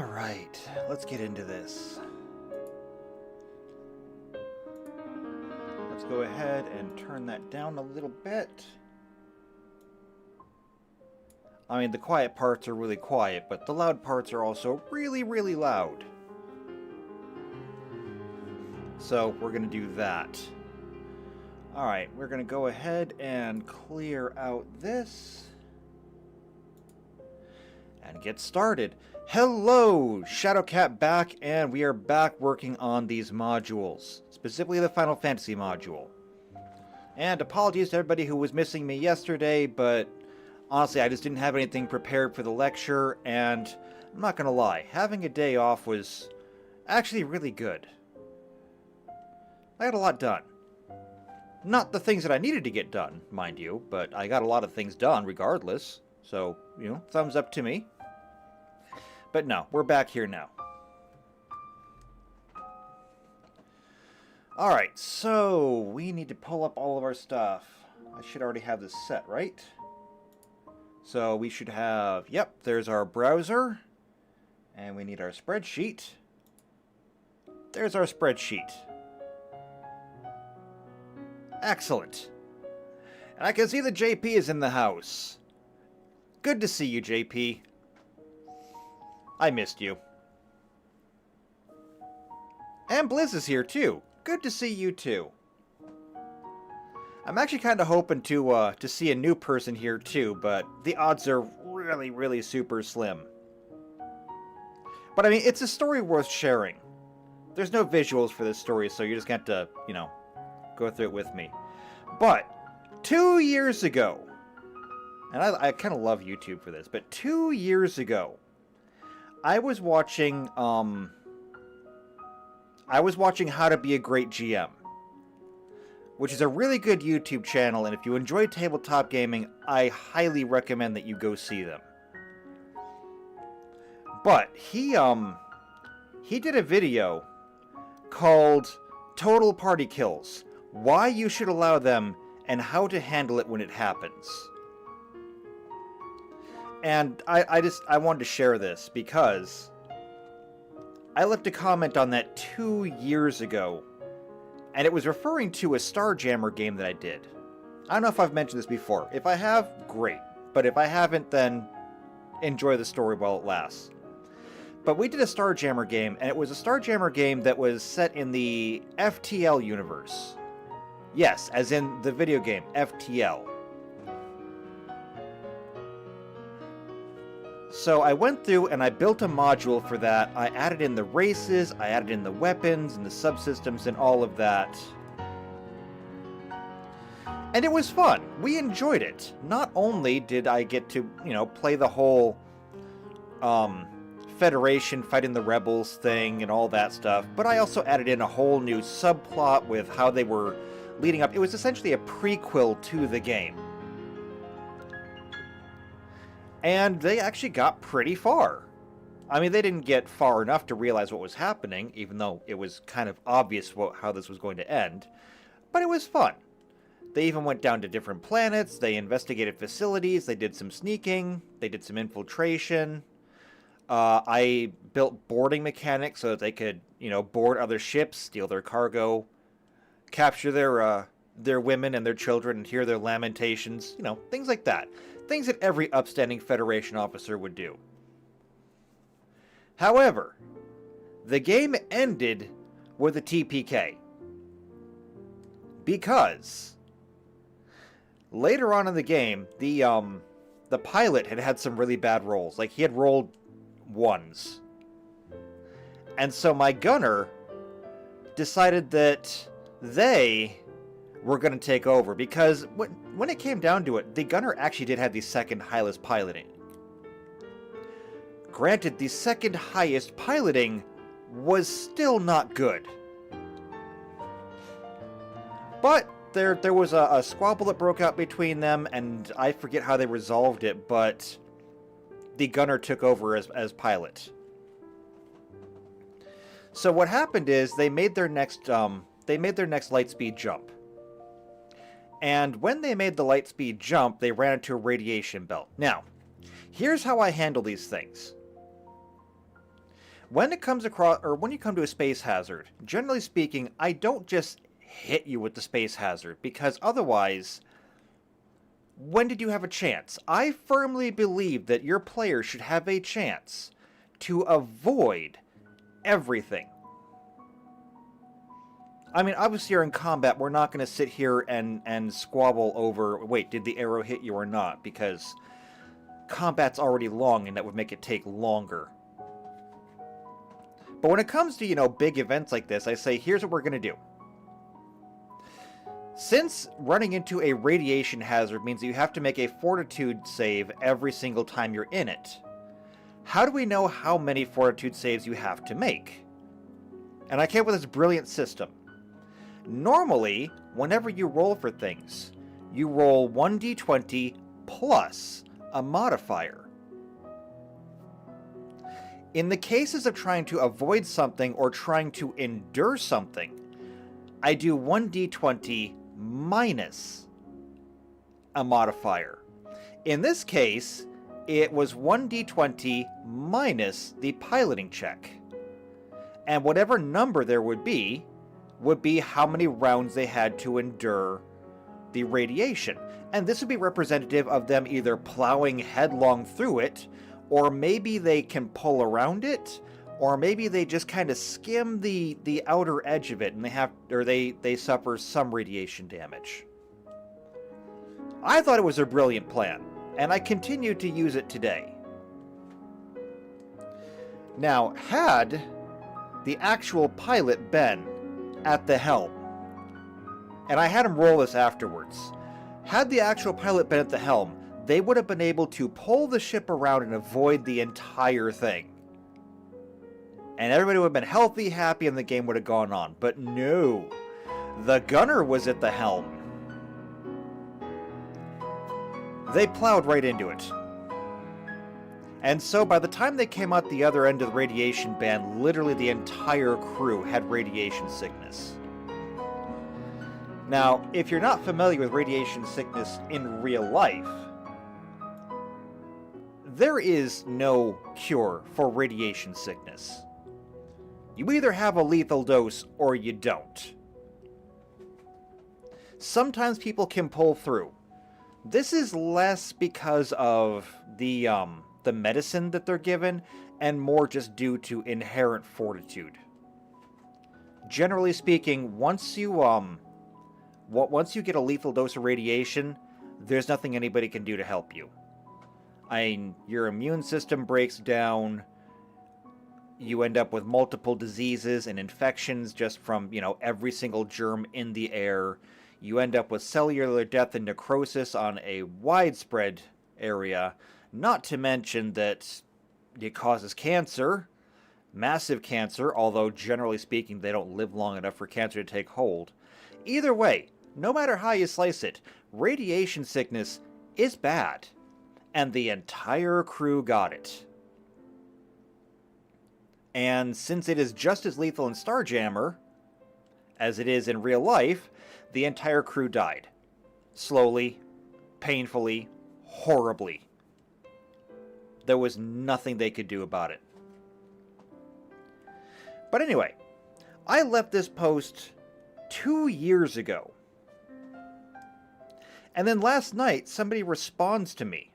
Alright, let's get into this. Let's go ahead and turn that down a little bit. I mean, the quiet parts are really quiet, but the loud parts are also really, really loud. So, we're going to do that. Alright, we're going to go ahead and clear out this. And get started. Hello! Shadowcat back, and we are back working on these modules. Specifically the Final Fantasy module. And apologies to everybody who was missing me yesterday, but honestly, I just didn't have anything prepared for the lecture, and I'm not gonna lie, having a day off was actually really good. I got a lot done. Not the things that I needed to get done, mind you, but I got a lot of things done regardless. So, you know, thumbs up to me. But no, we're back here now. Alright, so we need to pull up all of our stuff. I should already have this set, right? So we should have, yep, there's our browser. And we need our spreadsheet. There's our spreadsheet. Excellent. And I can see that JP is in the house. Good to see you, JP. I missed you. And Blizz is here too. Good to see you too. I'm actually kind of hoping to see a new person here too, but the odds are really, really super slim. But I mean, it's a story worth sharing. There's no visuals for this story, so you just got to, you know, go through it with me. But 2 years ago, and I kind of love YouTube for this, but 2 years ago, I was watching How to Be a Great GM, which is a really good YouTube channel, and if you enjoy tabletop gaming, I highly recommend that you go see them. But he did a video called Total Party Kills: Why You Should Allow Them and How to Handle It When It Happens. And I wanted to share this because I left a comment on that 2 years ago, and it was referring to a Starjammer game that I did. I don't know if I've mentioned this before. If I have, great. But if I haven't, then enjoy the story while it lasts. But we did a Starjammer game, and it was a Starjammer game that was set in the FTL universe. Yes, as in the video game, FTL. So I went through and I built a module for that. I added in the races, I added in the weapons and the subsystems and all of that. And it was fun. We enjoyed it. Not only did I get to, you know, play the whole Federation fighting the rebels thing and all that stuff, but I also added in a whole new subplot with how they were leading up. It was essentially a prequel to the game. And they actually got pretty far. I mean, they didn't get far enough to realize what was happening, even though it was kind of obvious how this was going to end. But it was fun. They even went down to different planets, they investigated facilities, they did some sneaking, they did some infiltration. I built boarding mechanics so that they could, you know, board other ships, steal their cargo, capture their women and their children and hear their lamentations, you know, things like that. Things that every upstanding Federation officer would do. However, the game ended with a TPK. Because later on in the game, the pilot had some really bad rolls. Like, he had rolled ones. And so my gunner decided that they were going to take over, because when it came down to it, the gunner actually did have the second highest piloting. Granted, the second highest piloting was still not good. But there was a squabble that broke out between them, and I forget how they resolved it, but the gunner took over as pilot. So what happened is they made their next lightspeed jump. And when they made the lightspeed jump, they ran into a radiation belt. Now, here's how I handle these things. When it comes across, or when you come to a space hazard, generally speaking, I don't just hit you with the space hazard, because otherwise, when did you have a chance? I firmly believe that your player should have a chance to avoid everything. I mean, obviously you're in combat, we're not going to sit here and squabble over, wait, did the arrow hit you or not? Because combat's already long and that would make it take longer. But when it comes to, you know, big events like this, I say, here's what we're going to do. Since running into a radiation hazard means that you have to make a fortitude save every single time you're in it, how do we know how many fortitude saves you have to make? And I came up with this brilliant system. Normally, whenever you roll for things, you roll 1d20 plus a modifier. In the cases of trying to avoid something or trying to endure something, I do 1d20 minus a modifier. In this case, it was 1d20 minus the piloting check. And whatever number there would be how many rounds they had to endure the radiation. And this would be representative of them either plowing headlong through it, or maybe they can pull around it, or maybe they just kind of skim the outer edge of it and they suffer some radiation damage. I thought it was a brilliant plan, and I continue to use it today. Now, had the actual pilot been at the helm, and I had him roll this afterwards, had the actual pilot been at the helm, they would have been able to pull the ship around and avoid the entire thing. And everybody would have been healthy, happy, and the game would have gone on. But no, the gunner was at the helm. They plowed right into it. And so by the time they came out the other end of the radiation band, literally the entire crew had radiation sickness. Now, if you're not familiar with radiation sickness in real life, there is no cure for radiation sickness. You either have a lethal dose or you don't. Sometimes people can pull through. This is less because of the medicine that they're given, and more just due to inherent fortitude. Generally speaking, once you get a lethal dose of radiation, there's nothing anybody can do to help you. Your immune system breaks down. You end up with multiple diseases and infections just from, every single germ in the air. You end up with cellular death and necrosis on a widespread area, not to mention that it causes cancer, massive cancer, although generally speaking they don't live long enough for cancer to take hold. Either way, no matter how you slice it, radiation sickness is bad, and the entire crew got it. And since it is just as lethal in Starjammer as it is in real life, the entire crew died. Slowly, painfully, horribly. There was nothing they could do about it. But anyway, I left this post 2 years ago. And then last night, somebody responds to me.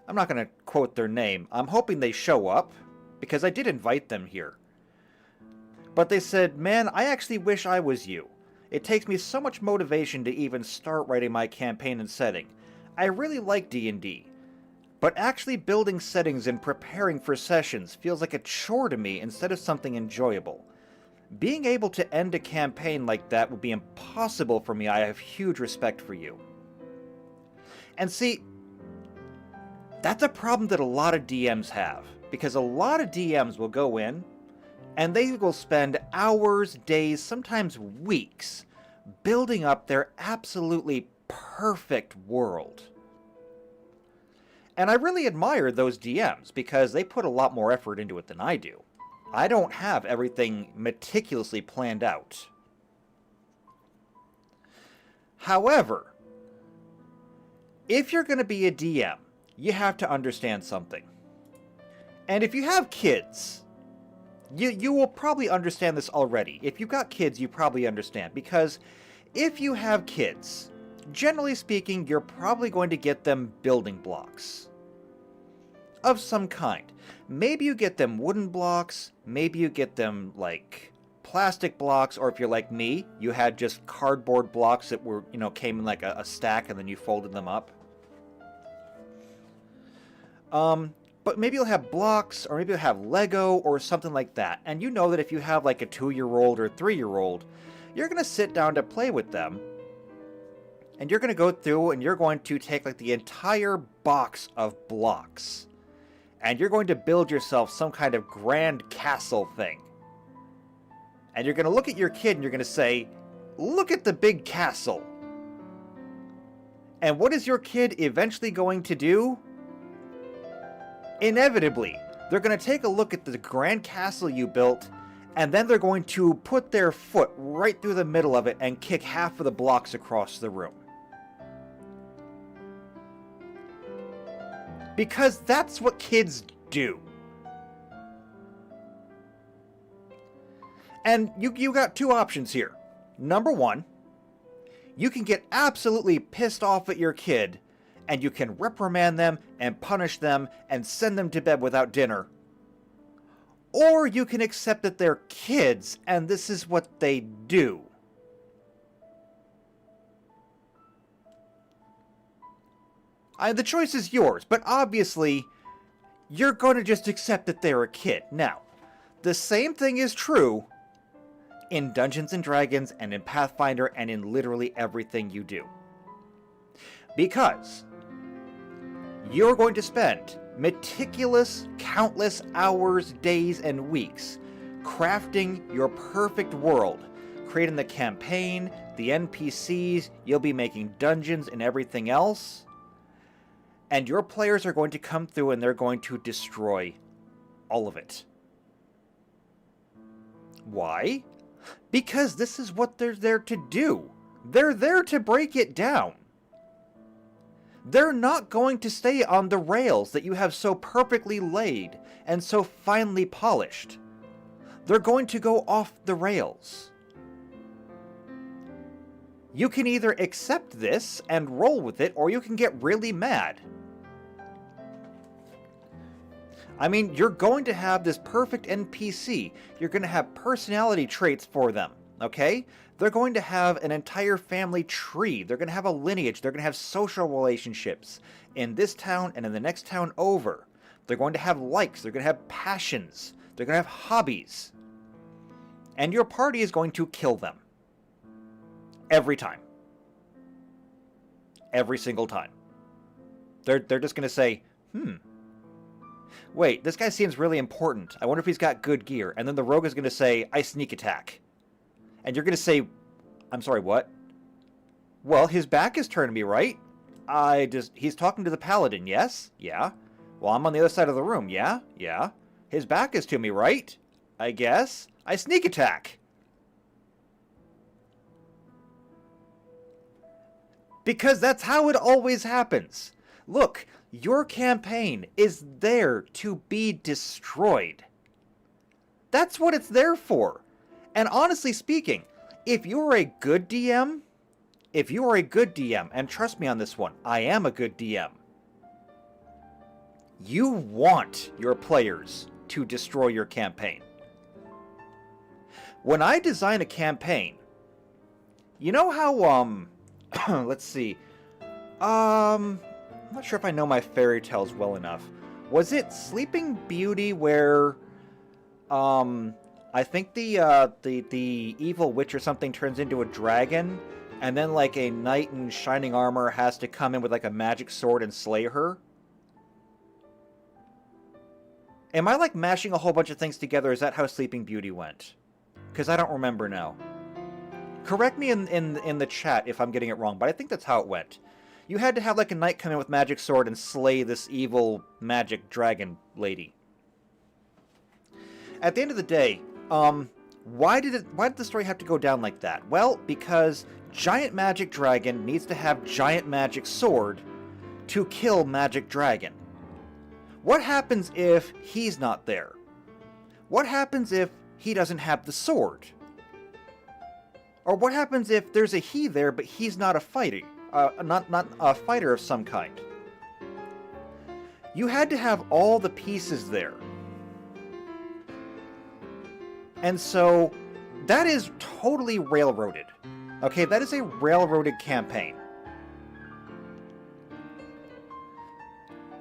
I'm not going to quote their name. I'm hoping they show up, because I did invite them here. But they said, "Man, I actually wish I was you. It takes me so much motivation to even start writing my campaign and setting. I really like D&D, but actually building settings and preparing for sessions feels like a chore to me instead of something enjoyable. Being able to end a campaign like that would be impossible for me. I have huge respect for you." And see, that's a problem that a lot of DMs have. Because a lot of DMs will go in, and they will spend hours, days, sometimes weeks, building up their absolutely perfect world. And I really admire those DMs, because they put a lot more effort into it than I do. I don't have everything meticulously planned out. However, if you're going to be a DM, you have to understand something. And if you have kids, you will probably understand this already. If you've got kids, you probably understand. Because if you have kids, generally speaking, you're probably going to get them building blocks of some kind. Maybe you get them wooden blocks, maybe you get them like plastic blocks, or if you're like me, you had just cardboard blocks that were, came in like a stack and then you folded them up. But maybe you'll have blocks, or maybe you'll have Lego or something like that. And you know that if you have like a 2-year-old or 3-year-old, you're going to sit down to play with them. And you're going to go through and you're going to take like the entire box of blocks. And you're going to build yourself some kind of grand castle thing. And you're going to look at your kid and you're going to say, look at the big castle. And what is your kid eventually going to do? Inevitably, they're going to take a look at the grand castle you built, and then they're going to put their foot right through the middle of it and kick half of the blocks across the room. Because that's what kids do. And you got two options here. Number one, you can get absolutely pissed off at your kid, and you can reprimand them and punish them and send them to bed without dinner. Or you can accept that they're kids and this is what they do. The choice is yours, but obviously, you're going to just accept that they're a kid. Now, the same thing is true in Dungeons & Dragons and in Pathfinder and in literally everything you do. Because you're going to spend meticulous, countless hours, days, and weeks crafting your perfect world, creating the campaign, the NPCs, you'll be making dungeons and everything else. And your players are going to come through and they're going to destroy all of it. Why? Because this is what they're there to do. They're there to break it down. They're not going to stay on the rails that you have so perfectly laid and so finely polished. They're going to go off the rails. You can either accept this and roll with it, or you can get really mad. I mean, you're going to have this perfect NPC. You're going to have personality traits for them, okay? They're going to have an entire family tree. They're going to have a lineage. They're going to have social relationships in this town and in the next town over. They're going to have likes. They're going to have passions. They're going to have hobbies. And your party is going to kill them. Every time. Every single time. They're just going to say, wait, this guy seems really important. I wonder if he's got good gear. And then the rogue is going to say, I sneak attack. And you're going to say, I'm sorry, what? Well, his back is turned to me, right? He's talking to the paladin, yes? Yeah. Well, I'm on the other side of the room, yeah? Yeah. His back is to me, right? I guess. I sneak attack. Because that's how it always happens. Look, your campaign is there to be destroyed. That's what it's there for. And honestly speaking, if you're a good DM, and trust me on this one, I am a good DM, you want your players to destroy your campaign. When I design a campaign, you know how, let's see, I'm not sure if I know my fairy tales well enough. Was it Sleeping Beauty where, I think the evil witch or something turns into a dragon, and then like a knight in shining armor has to come in with like a magic sword and slay her? Am I like mashing a whole bunch of things together? Is that how Sleeping Beauty went? Because I don't remember now. Correct me in the chat if I'm getting it wrong, but I think that's how it went. You had to have like a knight come in with magic sword and slay this evil magic dragon lady. At the end of the day, why did the story have to go down like that? Well, because giant magic dragon needs to have giant magic sword to kill magic dragon. What happens if he's not there? What happens if he doesn't have the sword? Or what happens if there's a he there, but he's not a fighter, not a fighter of some kind? You had to have all the pieces there. And so, that is totally railroaded. Okay, that is a railroaded campaign.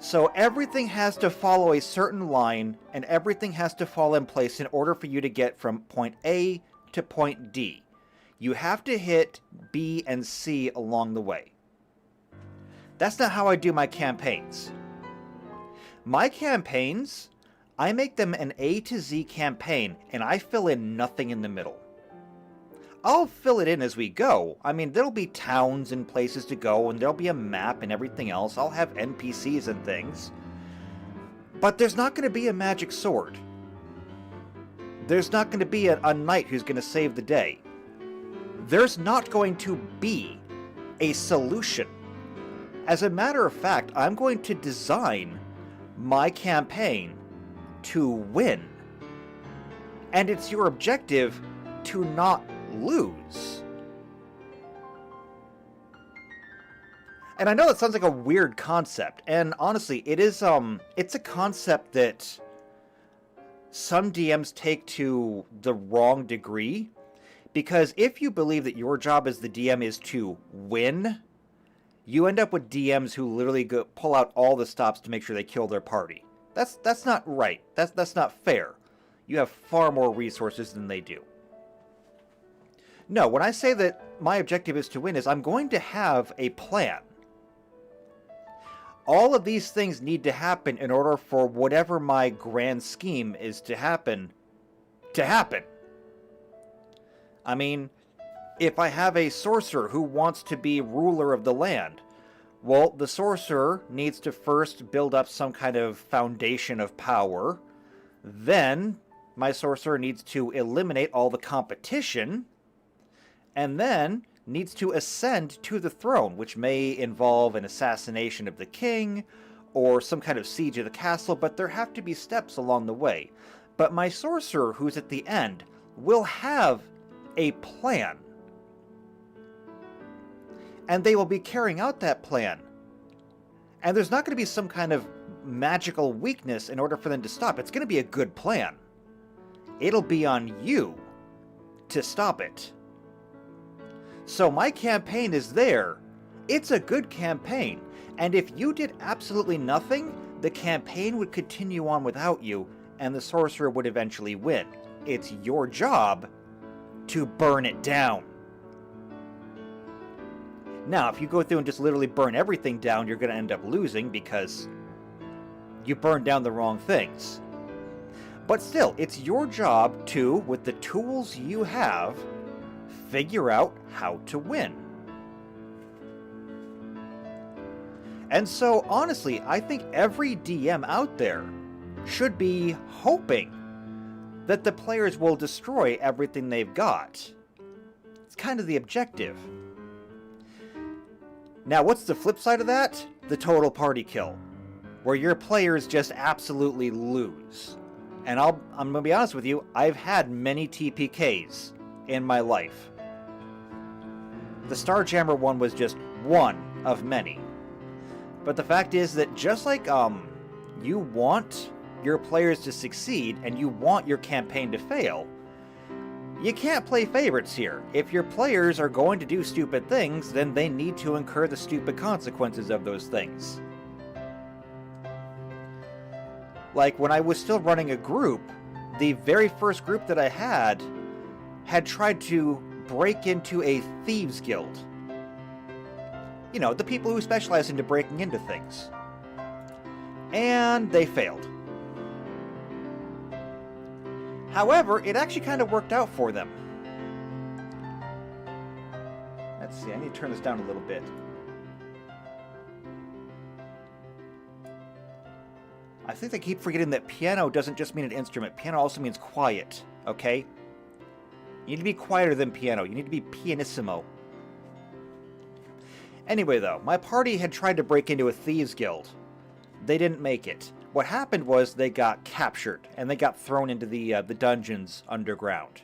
So everything has to follow a certain line, and everything has to fall in place in order for you to get from point A to point D. You have to hit B and C along the way. That's not how I do my campaigns. My campaigns, I make them an A to Z campaign, and I fill in nothing in the middle. I'll fill it in as we go. I mean, there'll be towns and places to go, and there'll be a map and everything else. I'll have NPCs and things. But there's not going to be a magic sword. There's not going to be a knight who's going to save the day. There's not going to be a solution. As a matter of fact, I'm going to design my campaign to win. And it's your objective to not lose. And I know that sounds like a weird concept, and honestly, it is, it's a concept that some DMs take to the wrong degree, because if you believe that your job as the DM is to win, you end up with DMs who literally pull out all the stops to make sure they kill their party. That's not right. That's not fair. You have far more resources than they do. No, when I say that my objective is to win, is I'm going to have a plan. All of these things need to happen in order for whatever my grand scheme is to happen. I mean, if I have a sorcerer who wants to be ruler of the land, well, the sorcerer needs to first build up some kind of foundation of power. Then, my sorcerer needs to eliminate all the competition, and then needs to ascend to the throne, which may involve an assassination of the king, or some kind of siege of the castle, but there have to be steps along the way. But my sorcerer, who's at the end, will have a plan. And they will be carrying out that plan. And there's not going to be some kind of magical weakness in order for them to stop. It's going to be a good plan. It'll be on you to stop it. So my campaign is there. It's a good campaign. And if you did absolutely nothing, the campaign would continue on without you, and the sorcerer would eventually win. It's your job to burn it down. Now, if you go through and just literally burn everything down, you're going to end up losing because you burned down the wrong things. But still, it's your job to, with the tools you have, figure out how to win. And so, honestly, I think every DM out there should be hoping that the players will destroy everything they've got. It's kind of the objective. Now, what's the flip side of that? The total party kill, where your players just absolutely lose. And I'm going to be honest with you, I've had many TPKs in my life. The Starjammer one was just one of many. But the fact is that just like you want your players to succeed and you want your campaign to fail, you can't play favorites here. If your players are going to do stupid things, then they need to incur the stupid consequences of those things. Like when I was still running a group, the very first group that I had tried to break into a thieves guild. You know, the people who specialize into breaking into things. And they failed. However, it actually kind of worked out for them. Let's see, I need to turn this down a little bit. I think they keep forgetting that piano doesn't just mean an instrument. Piano also means quiet, okay? You need to be quieter than piano. You need to be pianissimo. Anyway, though, my party had tried to break into a thieves guild. They didn't make it. What happened was they got captured, and they got thrown into the dungeons underground.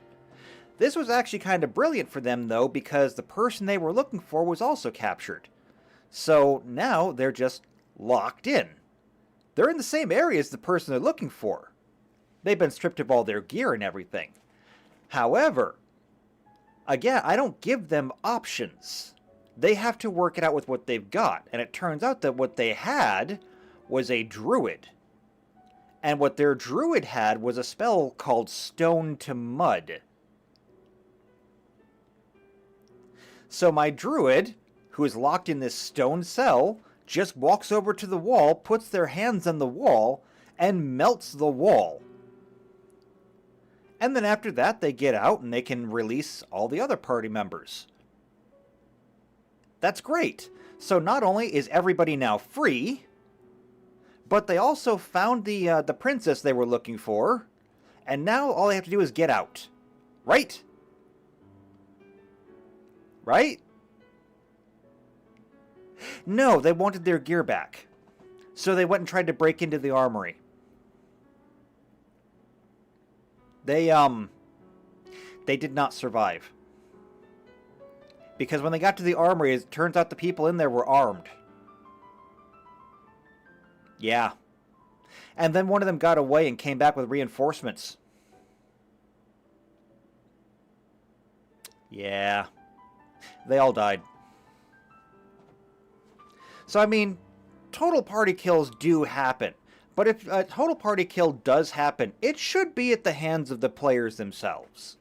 This was actually kind of brilliant for them, though, because the person they were looking for was also captured. So now they're just locked in. They're in the same area as the person they're looking for. They've been stripped of all their gear and everything. However, again, I don't give them options. They have to work it out with what they've got. And it turns out that what they had was a druid. And what their druid had was a spell called Stone to Mud. So my druid, who is locked in this stone cell, just walks over to the wall, puts their hands on the wall, and melts the wall. And then after that, they get out and they can release all the other party members. That's great. So not only is everybody now free, but they also found the princess they were looking for, and now all they have to do is get out. Right? Right? No, they wanted their gear back. So they went and tried to break into the armory. They did not survive. Because when they got to the armory, it turns out the people in there were armed. Yeah. And then one of them got away and came back with reinforcements. Yeah. They all died. So, I mean, total party kills do happen. But if a total party kill does happen, it should be at the hands of the players themselves.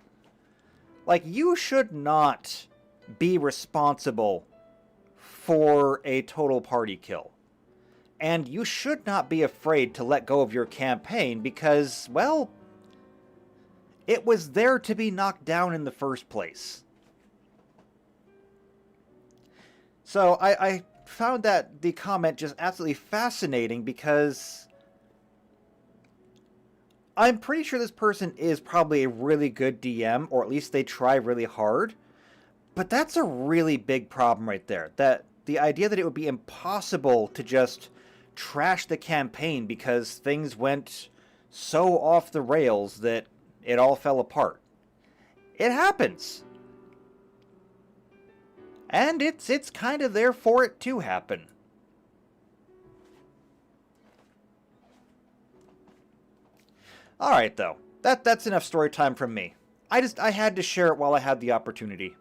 Like, you should not be responsible for a total party kill. And you should not be afraid to let go of your campaign because, well, it was there to be knocked down in the first place. So I found that the comment just absolutely fascinating because I'm pretty sure this person is probably a really good DM, or at least they try really hard. But that's a really big problem right there. That the idea that it would be impossible to just trash the campaign because things went so off the rails that it all fell apart. It happens. And it's kind of there for it to happen. Alright, though. That's enough story time from me. I had to share it while I had the opportunity.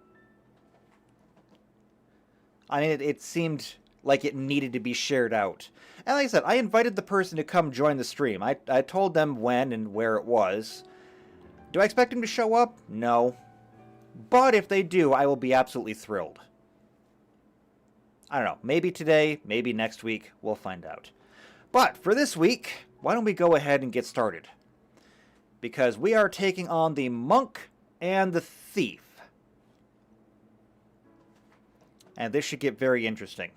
I mean, it seemed like it needed to be shared out. And like I said, I invited the person to come join the stream. I told them when and where it was. Do I expect them to show up? No. But if they do, I will be absolutely thrilled. I don't know. Maybe today, maybe next week. We'll find out. But for this week, why don't we go ahead and get started? Because we are taking on the monk and the thief. And this should get very interesting.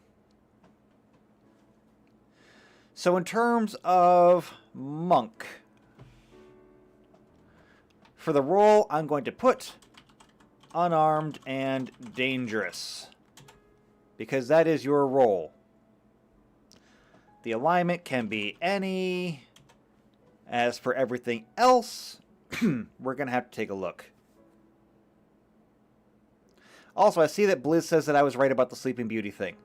So in terms of monk, for the role, I'm going to put unarmed and dangerous, because that is your role. The alignment can be any. As for everything else, we're going to have to take a look. Also, I see that Blizz says that I was right about the Sleeping Beauty thing.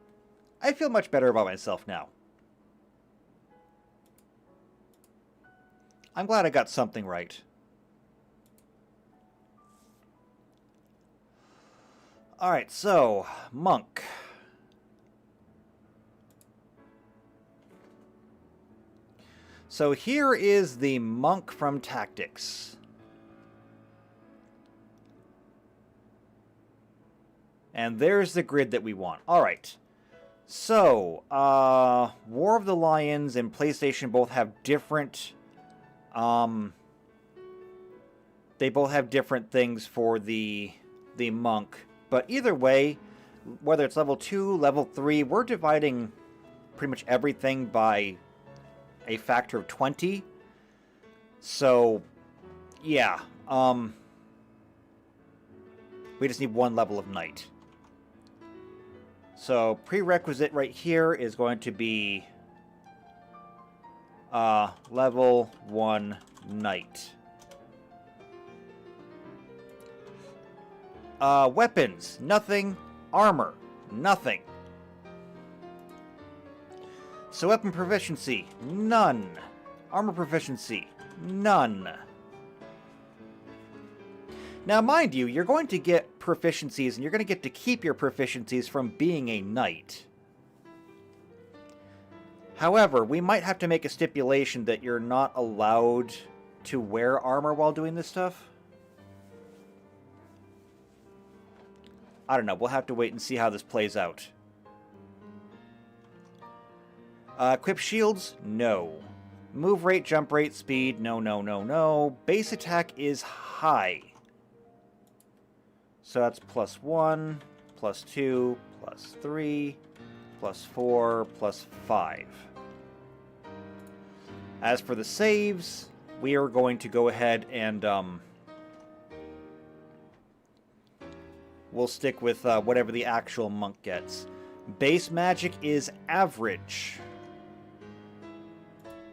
I feel much better about myself now. I'm glad I got something right. Alright, so, monk. So here is the monk from Tactics. And there's the grid that we want. Alright. So, War of the Lions and PlayStation both have different... they both have different things for the monk. But either way, whether it's level 2, level 3, we're dividing pretty much everything by a factor of 20. So, yeah. We just need one level of knight. So, prerequisite right here is going to be Level 1 knight. Weapons, nothing. Armor, nothing. So weapon proficiency, none. Armor proficiency, none. Now, mind you, you're going to get proficiencies, and you're going to get to keep your proficiencies from being a knight. However, we might have to make a stipulation that you're not allowed to wear armor while doing this stuff. I don't know. We'll have to wait and see how this plays out. Equip shields? No. Move rate, jump rate, speed? No, no, no, no. Base attack is high. So that's +1, +2, +3, +4, +5. As for the saves, we are going to go ahead and we'll stick with whatever the actual monk gets. Base magic is average.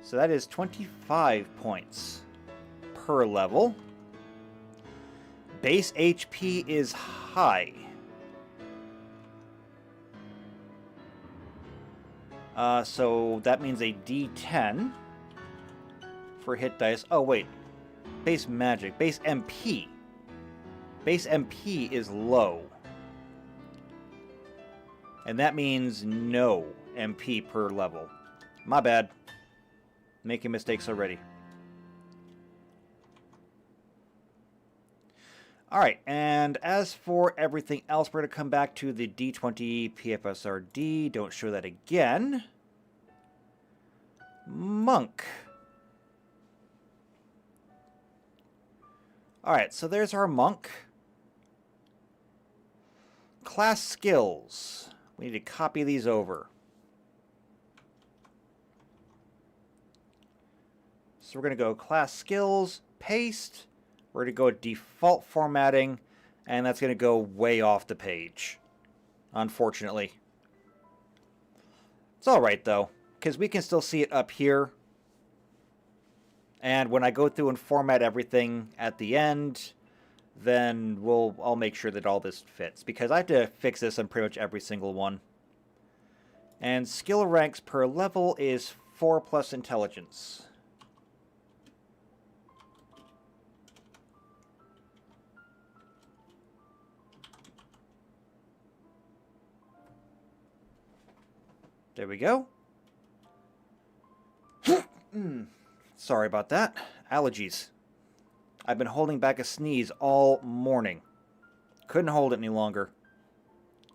So that is 25 points per level. Base HP is high. So that means a D10 for hit dice. Oh, wait. Base magic. Base MP. Base MP is low. And that means no MP per level. My bad. Making mistakes already. Alright, and as for everything else, we're going to come back to the D20 PFSRD. Don't show that again. Monk. Alright, so there's our monk. Class skills. We need to copy these over. So we're going to go class skills, paste. We're going to go default formatting, and that's going to go way off the page, unfortunately. It's alright, though, because we can still see it up here. And when I go through and format everything at the end, then I'll make sure that all this fits, because I have to fix this on pretty much every single one. And skill ranks per level is 4+ intelligence. There we go. Sorry about that. Allergies. I've been holding back a sneeze all morning. Couldn't hold it any longer.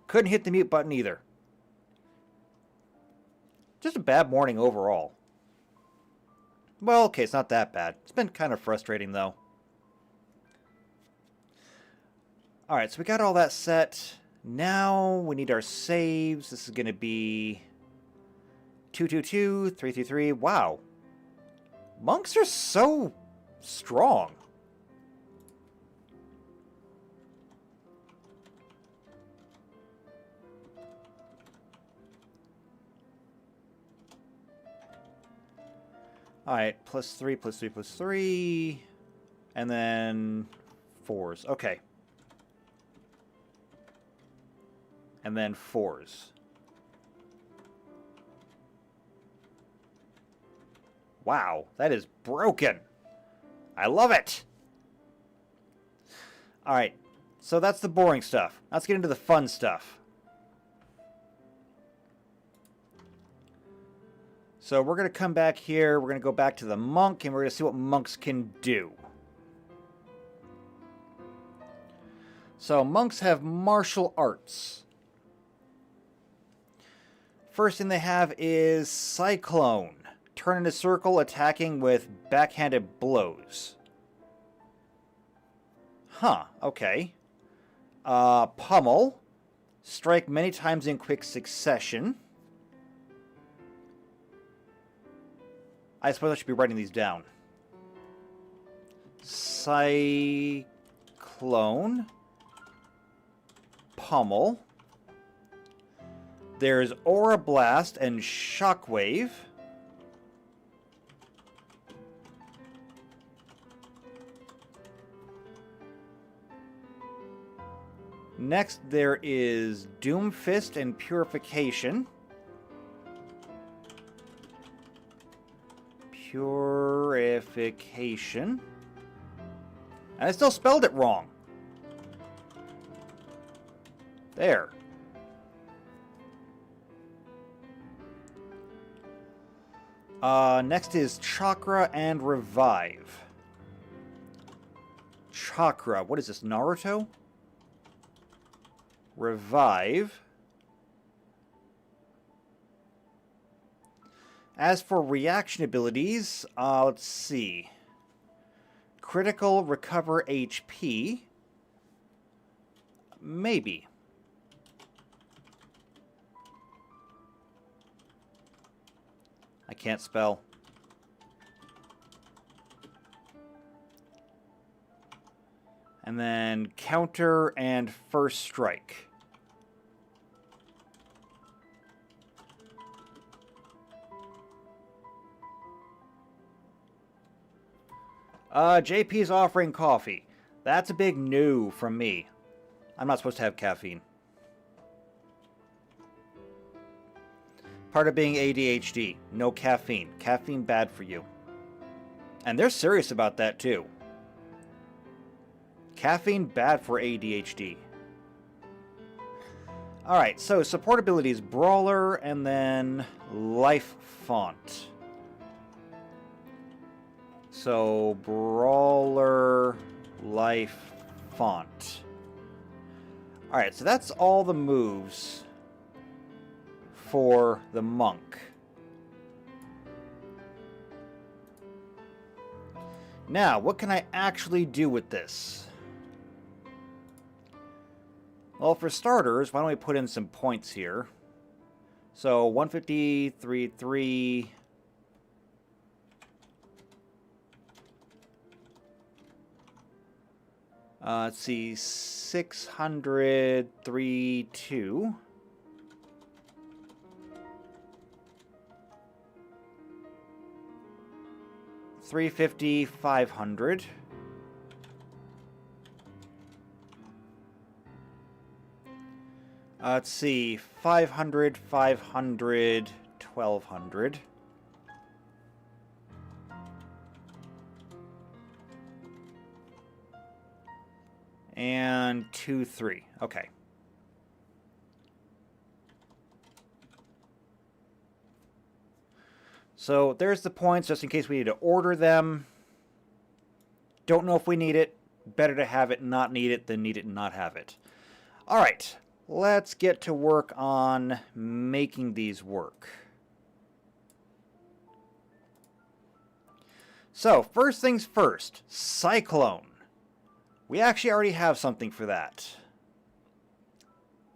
Couldn't hit the mute button either. Just a bad morning overall. Well, okay, it's not that bad. It's been kind of frustrating, though. Alright, so we got all that set. Now we need our saves. This is going to be 222, 333. Wow. Monks are so strong. Alright, +3, +3, +3. And then 4s. Okay. And then 4s. Wow, that is broken. I love it. Alright, so that's the boring stuff. Let's get into the fun stuff. So we're going to come back here, we're going to go back to the monk, and we're going to see what monks can do. So monks have martial arts. First thing they have is Cyclone. Turn in a circle, attacking with backhanded blows. Huh, okay. Pummel. Strike many times in quick succession. I suppose I should be writing these down. Cyclone. Pummel. There's Aura Blast and Shockwave. Next, there is Doomfist and Purification. Purification. And I still spelled it wrong. There. Next is Chakra and Revive. Chakra. What is this, Naruto? Revive. As for reaction abilities, let's see. Critical recover HP. Maybe. I can't spell. And then counter and first strike. JP's offering coffee. That's a big no from me. I'm not supposed to have caffeine. Part of being ADHD. No caffeine. Caffeine bad for you. And they're serious about that too. Caffeine bad for ADHD. Alright, so support abilities Brawler and then Life Font. So Brawler, Life Font. Alright, so that's all the moves for the monk. Now, what can I actually do with this? Well, for starters, why don't we put in some points here? So, 153.3... let's see, 603.2... 350, 500. Let's see, 500, 500, 1200. And 2, 3. Okay. So there's the points, just in case we need to order them. Don't know if we need it. Better to have it and not need it than need it and not have it. Alright, let's get to work on making these work. So, first things first, Cyclone. We actually already have something for that.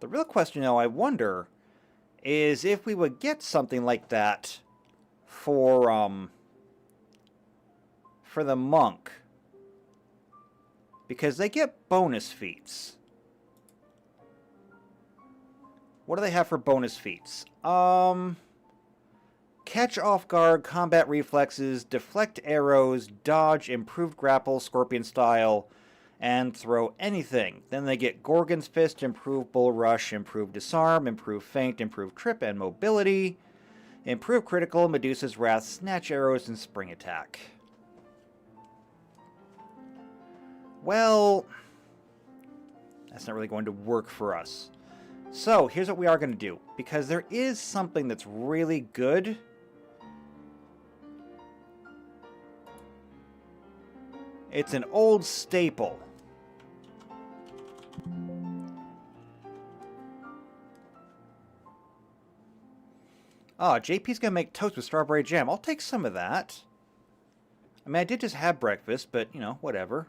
The real question, though, I wonder, is if we would get something like that for the monk, because they get bonus feats. What do they have for bonus feats? Catch off guard, combat reflexes, deflect arrows, dodge, improved grapple, scorpion style, and throw anything. Then they get Gorgon's Fist, improved bull rush, improved disarm, improved feint, improved trip and mobility. Improve critical, Medusa's Wrath, snatch arrows, and spring attack. Well, that's not really going to work for us. So, here's what we are going to do. Because there is something that's really good. It's an old staple. Oh, JP's gonna make toast with strawberry jam. I'll take some of that. I mean, I did just have breakfast, but, you know, whatever.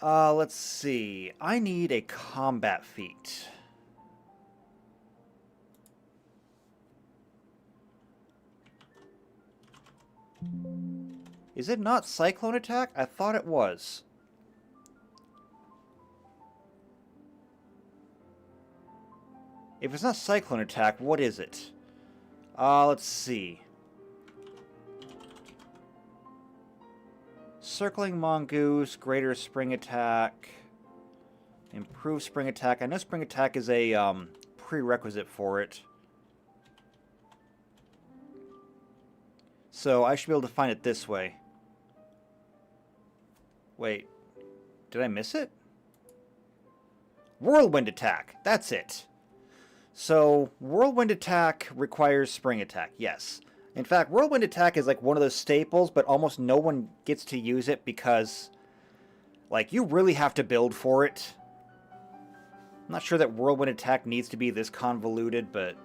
Let's see. I need a combat feat. Is it not Cyclone Attack? I thought it was. If it's not Cyclone Attack, what is it? Let's see. Circling Mongoose, greater spring attack, improved spring attack. I know spring attack is a prerequisite for it. So I should be able to find it this way. Wait, did I miss it? Whirlwind attack, that's it. So whirlwind attack requires spring attack, yes. In fact, whirlwind attack is like one of those staples, but almost no one gets to use it because, like, you really have to build for it. I'm not sure that whirlwind attack needs to be this convoluted, but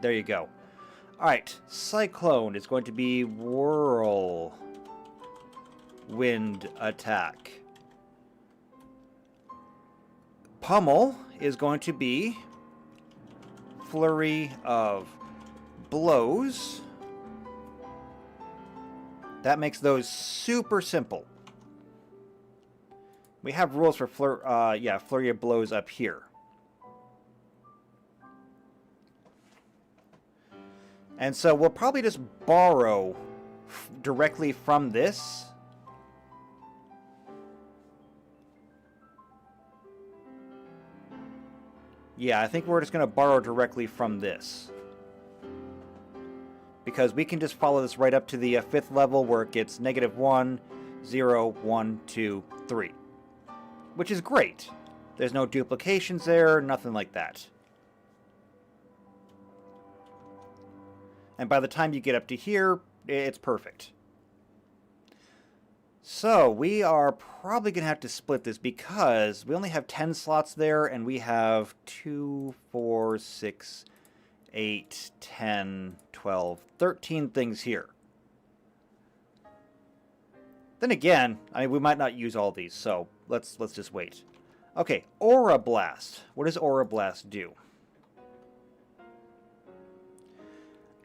there you go. Alright, Cyclone is going to be whirlwind attack. Pummel is going to be flurry of blows. That makes those super simple. We have rules for flurry of blows up here. And so we'll probably just borrow directly from this. Yeah, I think we're just going to borrow directly from this. Because we can just follow this right up to the 5th level where it gets -1, 0, 1, 2, 3. Which is great. There's no duplications there, nothing like that. And by the time you get up to here, it's perfect. So, we are probably going to have to split this because we only have 10 slots there, and we have 2, 4, 6, 8, 10, 12, 13 things here. Then again, I mean, we might not use all these, so let's just wait. Okay, Aura Blast. What does Aura Blast do?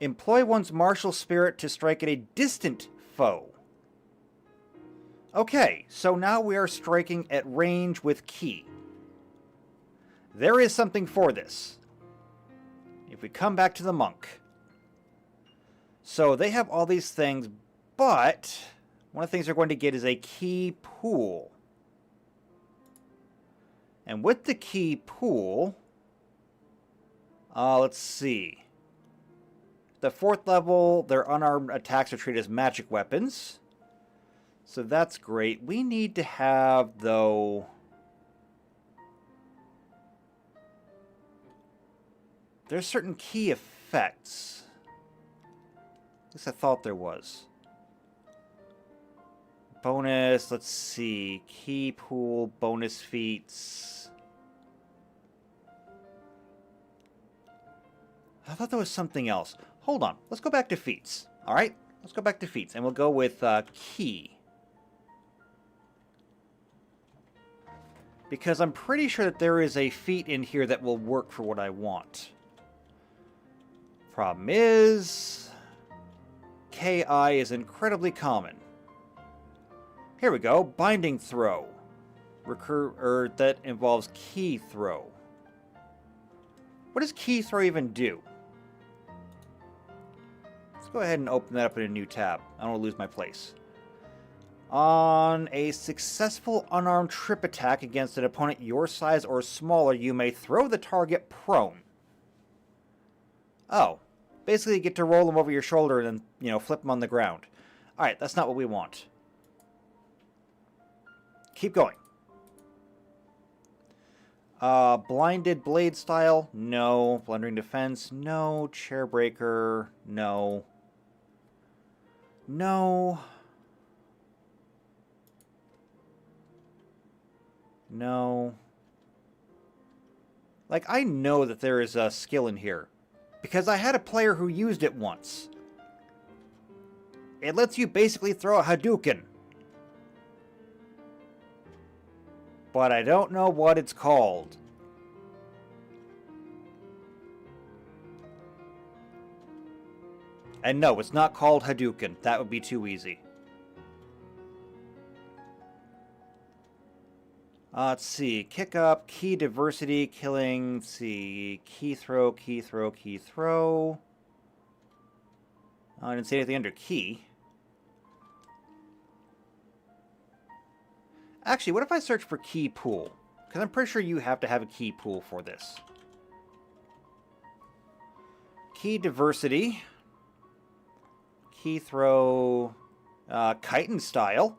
Employ one's martial spirit to strike at a distant foe. Okay, so now we are striking at range with ki. There is something for this. If we come back to the monk. So they have all these things, but one of the things they're going to get is a ki pool. And with the ki pool, let's see. The 4th level, their unarmed attacks are treated as magic weapons. So that's great. We need to have, though, there's certain key effects. At least I thought there was. Bonus, let's see. Key pool, bonus feats. I thought there was something else. Hold on. Let's go back to feats. Alright? Let's go back to feats. And we'll go with key. Because I'm pretty sure that there is a feat in here that will work for what I want. Problem is, KI is incredibly common. Here we go, Binding Throw. That involves Key Throw. What does Key Throw even do? Let's go ahead and open that up in a new tab. I don't want to lose my place. On a successful unarmed trip attack against an opponent your size or smaller, you may throw the target prone. Oh. Basically, you get to roll them over your shoulder and then, flip them on the ground. Alright, that's not what we want. Keep going. Blinded Blade Style? No. Blundering Defense? No. Chairbreaker? No. No. No. Like, I know that there is a skill in here. Because I had a player who used it once. It lets you basically throw a Hadouken. But I don't know what it's called. And no, it's not called Hadouken. That would be too easy. Let's see. Kick up, key diversity, killing. Let's see. Key throw, key throw, key throw. Oh, I didn't see anything under key. Actually, what if I search for key pool? Because I'm pretty sure you have to have a key pool for this. Key diversity. Key throw. Chitin style.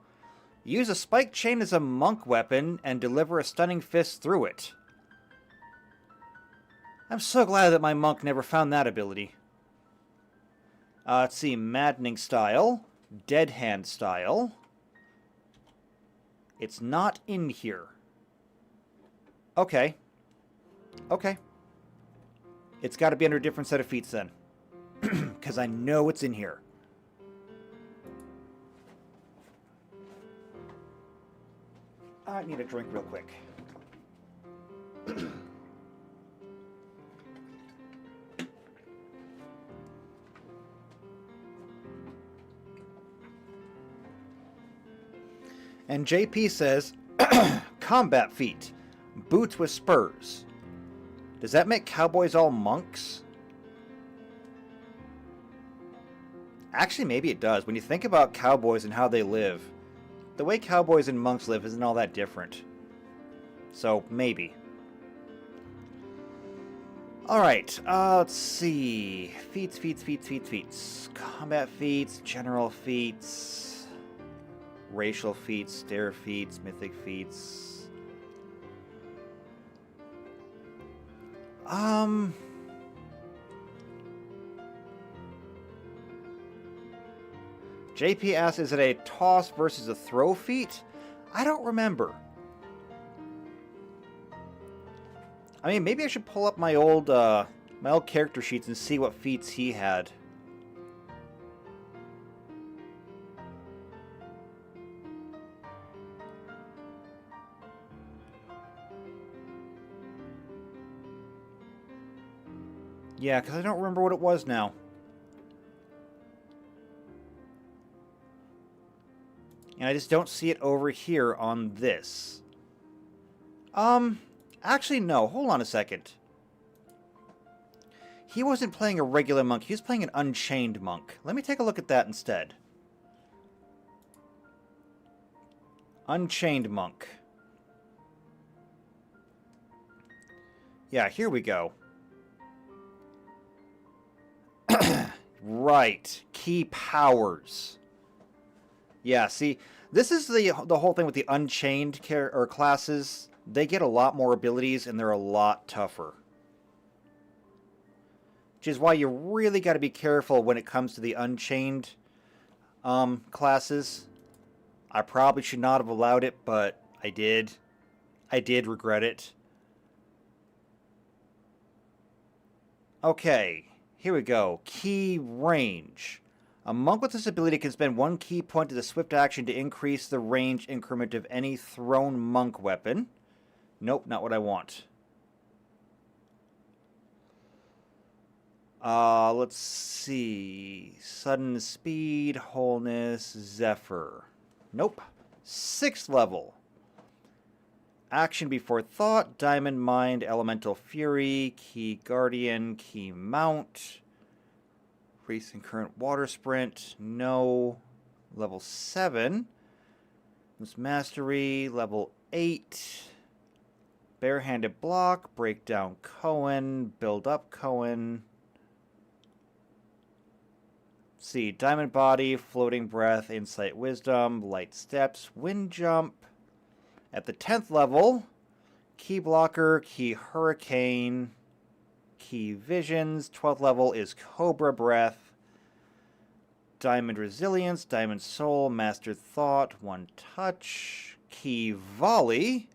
Use a spike chain as a monk weapon and deliver a stunning fist through it. I'm so glad that my monk never found that ability. Let's see. Maddening style. Dead hand style. It's not in here. Okay. Okay. It's got to be under a different set of feats then. Because I know it's in here. I need a drink real quick. And JP says, combat feat. Boots with spurs. Does that make cowboys all monks? Actually, maybe it does. When you think about cowboys and how they live, the way cowboys and monks live isn't all that different. So, maybe. Alright, let's see. Feats. Combat feats, general feats, racial feats, stair feats, mythic feats. JP asks, is it a toss versus a throw feat? I don't remember. I mean, maybe I should pull up my old character sheets and see what feats he had. Yeah, because I don't remember what it was now. And I just don't see it over here on this. Actually, no. Hold on a second. He wasn't playing a regular monk. He was playing an unchained monk. Let me take a look at that instead. Unchained monk. Yeah, here we go. Right. Key powers. Yeah, see, this is the whole thing with the unchained classes. They get a lot more abilities and they're a lot tougher. Which is why you really got to be careful when it comes to the unchained classes. I probably should not have allowed it, but I did. I did regret it. Okay, here we go. Key range. A monk with this ability can spend one key point as a swift action to increase the range increment of any thrown monk weapon. Nope, not what I want. Let's see. Sudden speed, wholeness, Zephyr. Nope. 6th level. Action before thought, diamond mind, elemental fury, key guardian, key mount. Increase in current water sprint. No. Level 7. This mastery. Level 8. Barehanded block. Break down Cohen. Build up Cohen. Let's see. Diamond body. Floating breath. Insight wisdom. Light steps. Wind jump. At the 10th level. Key blocker. Key hurricane. Key visions. 12th level is Cobra Breath. Diamond resilience. Diamond soul. Mastered thought. One touch. Key volley.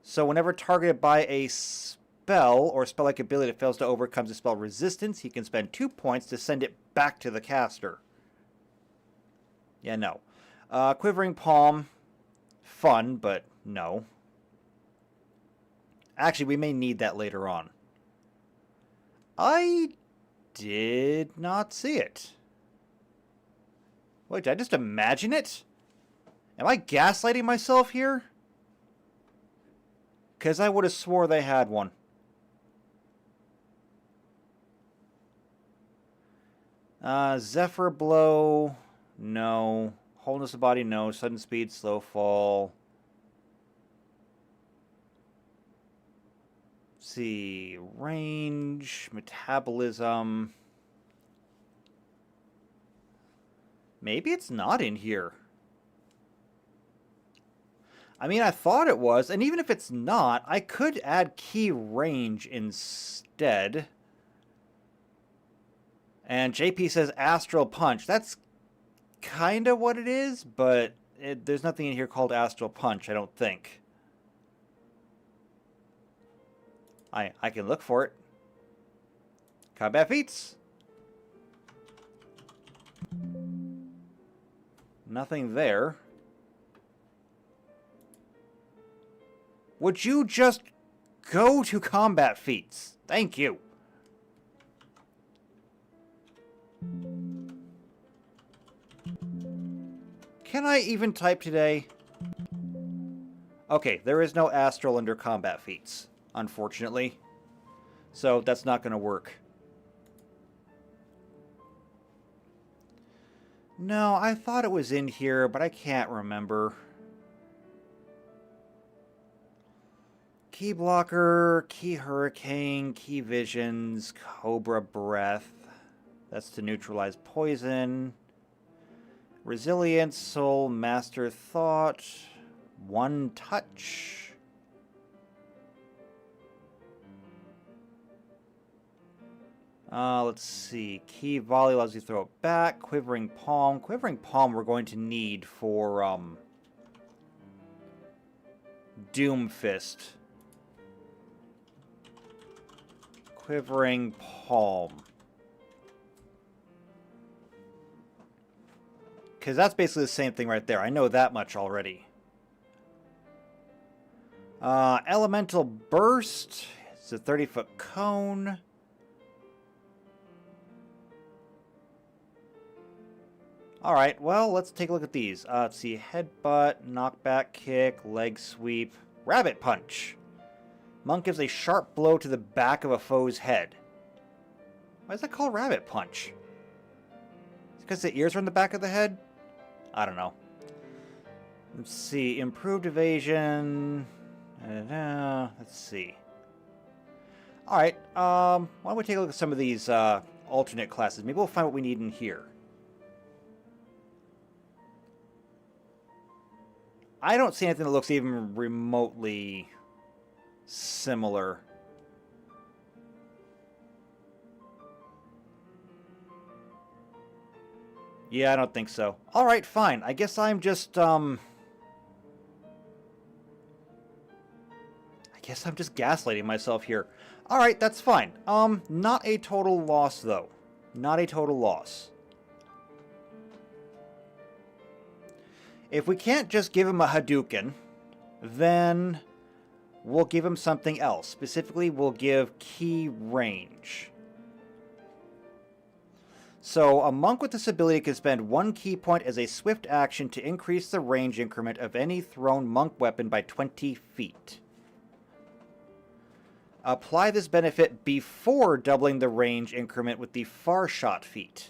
So whenever targeted by a spell or spell-like ability that fails to overcome the spell resistance, he can spend 2 points to send it back to the caster. Yeah, no. Quivering palm. Fun, but no. Actually, we may need that later on. I did not see it. Wait, did I just imagine it? Am I gaslighting myself here? Because I would have swore they had one. Zephyr blow. No. Wholeness of body, no. Sudden speed, slow fall. Let's see. Range, metabolism. Maybe it's not in here. I mean, I thought it was, and even if it's not, I could add key range instead. And JP says Astral Punch. That's kind of what it is, but there's nothing in here called Astral Punch, I don't think. I can look for it. Combat feats. Nothing there. Would you just go to combat feats? Thank you. Can I even type today? Okay, there is no astral under combat feats, unfortunately. So that's not going to work. No, I thought it was in here, but I can't remember. Key blocker, key hurricane, key visions, cobra breath. That's to neutralize poison. Resilience, soul, master thought. One touch. Let's see. Key volley allows you to throw it back. Quivering palm. Quivering palm we're going to need for Doom Fist. Quivering palm. Because that's basically the same thing right there. I know that much already. Elemental burst. It's a 30-foot cone. Alright, well, let's take a look at these. Let's see. Headbutt, knockback kick, leg sweep, rabbit punch. Monk gives a sharp blow to the back of a foe's head. Why is that called rabbit punch? Is it because the ears are in the back of the head? I don't know. Let's see. Improved evasion. Let's see. Alright, why don't we take a look at some of these alternate classes. Maybe we'll find what we need in here. I don't see anything that looks even remotely similar. Yeah, I don't think so. Alright, fine. I guess I'm just, I guess I'm just gaslighting myself here. Alright, that's fine. Not a total loss, though. Not a total loss. If we can't just give him a Hadouken, then we'll give him something else. Specifically, we'll give key range. So, a monk with this ability can spend one key point as a swift action to increase the range increment of any thrown monk weapon by 20 feet. Apply this benefit before doubling the range increment with the far shot feat.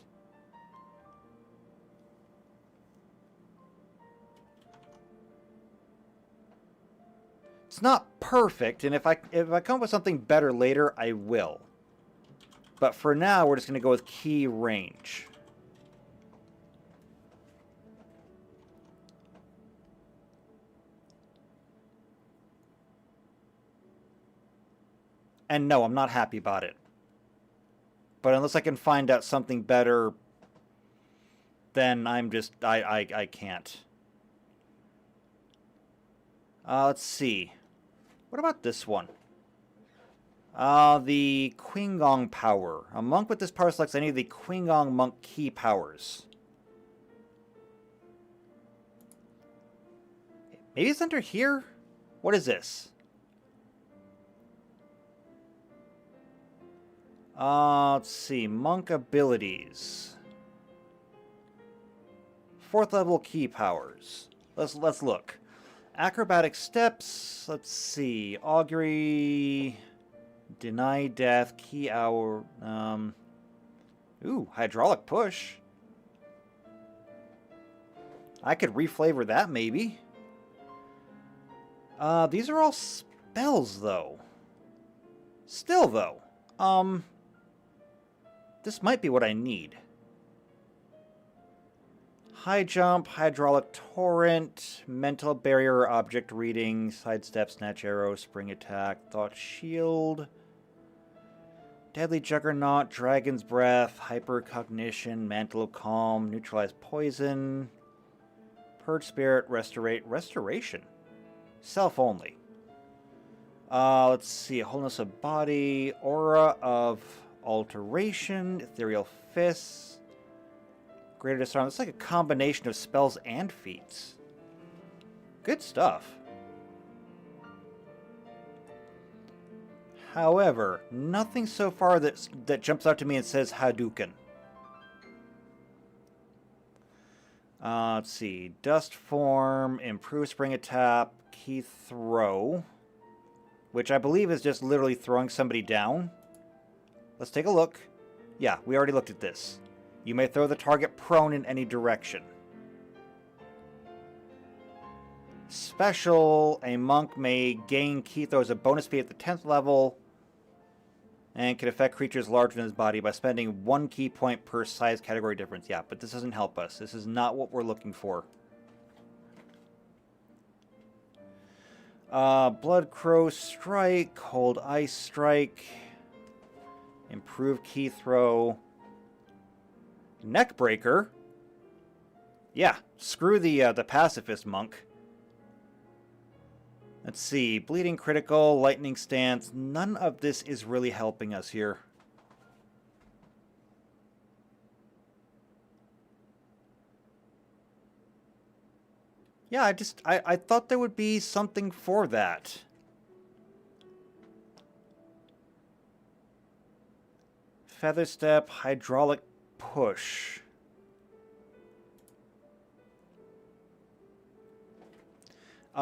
It's not perfect, and if I come up with something better later, I will. But for now, we're just going to go with key range. And no, I'm not happy about it. But unless I can find out something better, then I'm just, I can't. Let's see. What about this one? The Qigong power. A monk with this power selects any of the Qigong monk key powers. Maybe it's under here? What is this? Let's see. Monk abilities. 4th level key powers. Let's look. Acrobatic steps. Let's see. Augury. Deny death. Key hour. Ooh, hydraulic push. I could reflavor that, maybe. These are all spells, though. Still, though. This might be what I need. High jump, hydraulic torrent, mental barrier, object reading, sidestep, snatch arrow, spring attack, thought shield, deadly juggernaut, dragon's breath, hypercognition, mantle of calm, neutralize poison, purge spirit, restoration. Self only. Let's see, wholeness of body, aura of alteration, ethereal fists. Greater disarm. It's like a combination of spells and feats. Good stuff. However, nothing so far that jumps out to me and says Hadouken. Let's see. Dust form, improve spring attack, key throw, which I believe is just literally throwing somebody down. Let's take a look. Yeah, we already looked at this. You may throw the target prone in any direction. Special, a monk may gain key throw as a bonus speed at the 10th level and can affect creatures larger than his body by spending 1 key point per size category difference. Yeah, but this doesn't help us. This is not what we're looking for. Blood Crow Strike, Cold Ice Strike, improve key throw. Neckbreaker? Yeah, screw the pacifist monk. Let's see, bleeding critical, lightning stance. None of this is really helping us here. Yeah, I thought there would be something for that. Feather step, hydraulic push.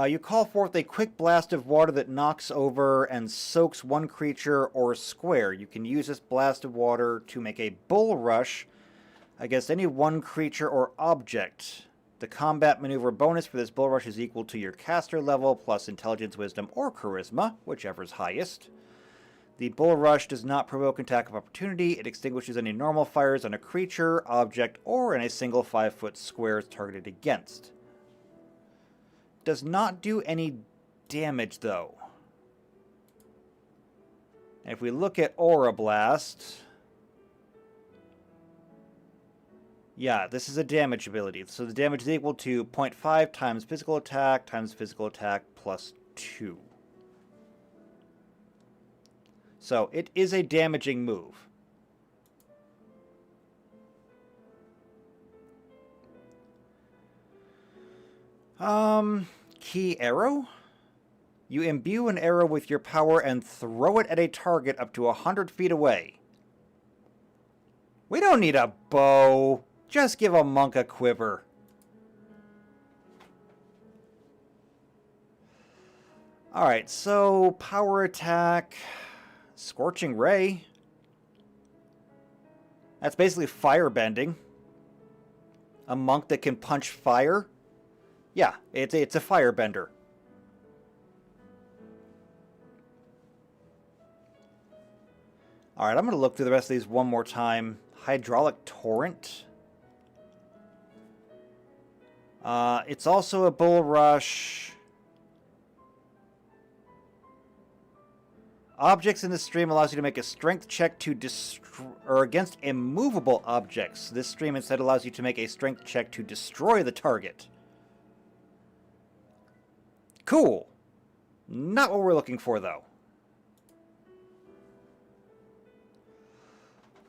You call forth a quick blast of water that knocks over and soaks one creature or square. You can use this blast of water to make a bull rush against any one creature or object. The combat maneuver bonus for this bull rush is equal to your caster level plus intelligence, wisdom, or charisma, whichever is highest. The bull rush does not provoke an attack of opportunity. It extinguishes any normal fires on a creature, object, or in a single 5-foot square targeted against. Does not do any damage, though. And if we look at Aura Blast, yeah, this is a damage ability. So the damage is equal to 0.5 times physical attack plus 2. So it is a damaging move. Key arrow? You imbue an arrow with your power and throw it at a target up to 100 feet away. We don't need a bow. Just give a monk a quiver. Alright, so power attack, Scorching Ray. That's basically firebending. A monk that can punch fire. Yeah, it's a firebender. Alright, I'm going to look through the rest of these one more time. Hydraulic Torrent. It's also a bull rush. Objects in the stream allows you to make a strength check to against immovable objects. This stream instead allows you to make a strength check to destroy the target. Cool. Not what we're looking for, though.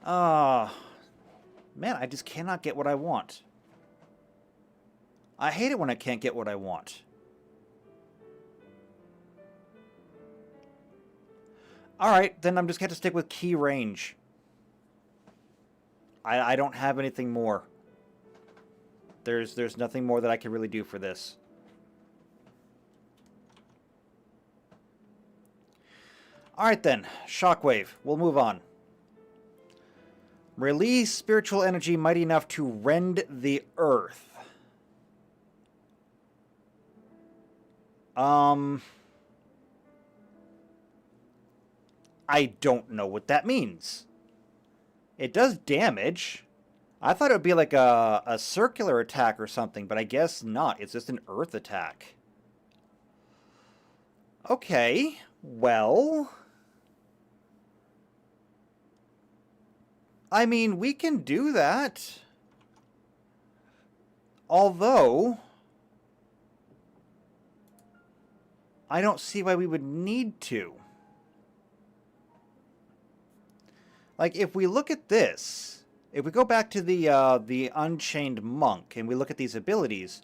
Man, I just cannot get what I want. I hate it when I can't get what I want. Alright, then I'm just going to stick with key range. I don't have anything more. There's nothing more that I can really do for this. Alright then, Shockwave. We'll move on. Release spiritual energy mighty enough to rend the earth. I don't know what that means. It does damage. I thought it would be like a circular attack or something, but I guess not. It's just an earth attack. Okay, well... I mean, we can do that. Although... I don't see why we would need to. Like, if we look at this, if we go back to the Unchained Monk and we look at these abilities,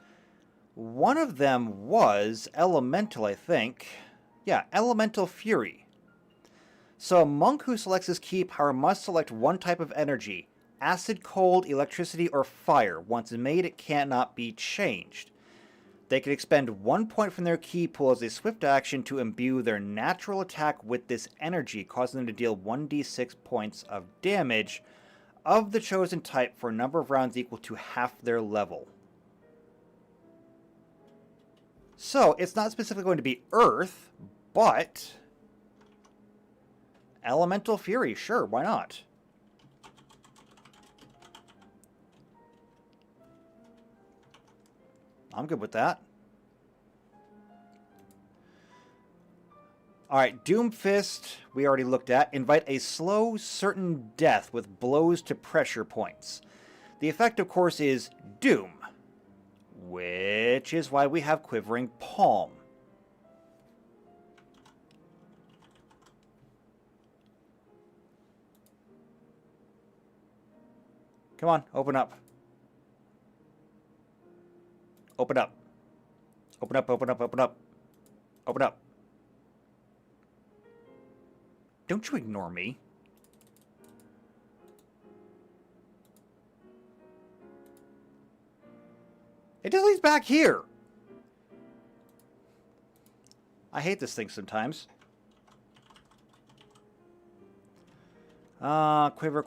one of them was Elemental, I think. Yeah, Elemental Fury. So a monk who selects his key power must select one type of energy, acid, cold, electricity, or fire. Once made, it cannot be changed. They can expend 1 point from their key pool as a swift action to imbue their natural attack with this energy, causing them to deal 1d6 points of damage of the chosen type for a number of rounds equal to half their level. So, it's not specifically going to be Earth, but... Elemental Fury, sure, why not? I'm good with that. Alright, Doomfist, we already looked at. Invite a slow, certain death with blows to pressure points. The effect, of course, is Doom, which is why we have Quivering Palm. Come on, open up. Open up. Open up, open up, open up. Open up. Don't you ignore me. It just leads back here. I hate this thing sometimes. Quivering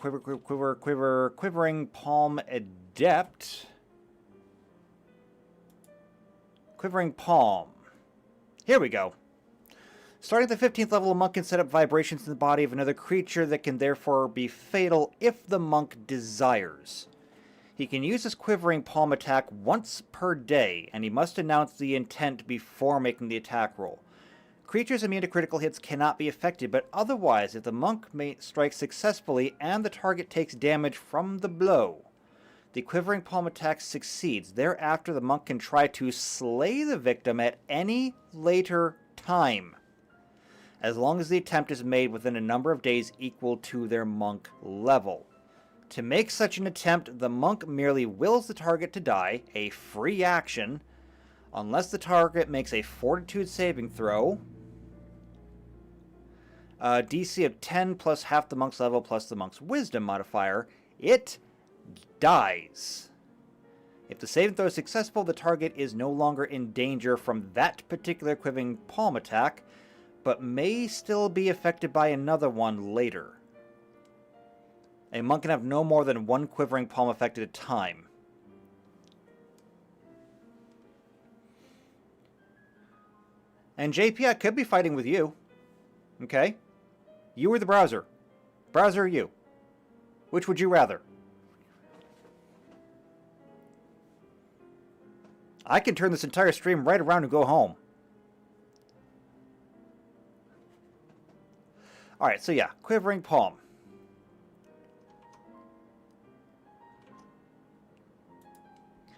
Palm Adept. Quivering Palm. Here we go. Starting at the 15th level, a monk can set up vibrations in the body of another creature that can therefore be fatal if the monk desires. He can use his Quivering Palm attack once per day, and he must announce the intent before making the attack roll. Creatures immune to critical hits cannot be affected, but otherwise, if the monk strikes successfully and the target takes damage from the blow, the Quivering Palm attack succeeds. Thereafter, the monk can try to slay the victim at any later time, as long as the attempt is made within a number of days equal to their monk level. To make such an attempt, the monk merely wills the target to die, a free action, unless the target makes a Fortitude saving throw, DC of 10 plus half the monk's level plus the monk's wisdom modifier. It dies. If the saving throw is successful, the target is no longer in danger from that particular Quivering Palm attack, but may still be affected by another one later. A monk can have no more than one Quivering Palm effect at a time. And JP, I could be fighting with you. Okay? You or the browser? Browser or you? Which would you rather? I can turn this entire stream right around and go home. Alright, so yeah, Quivering Palm.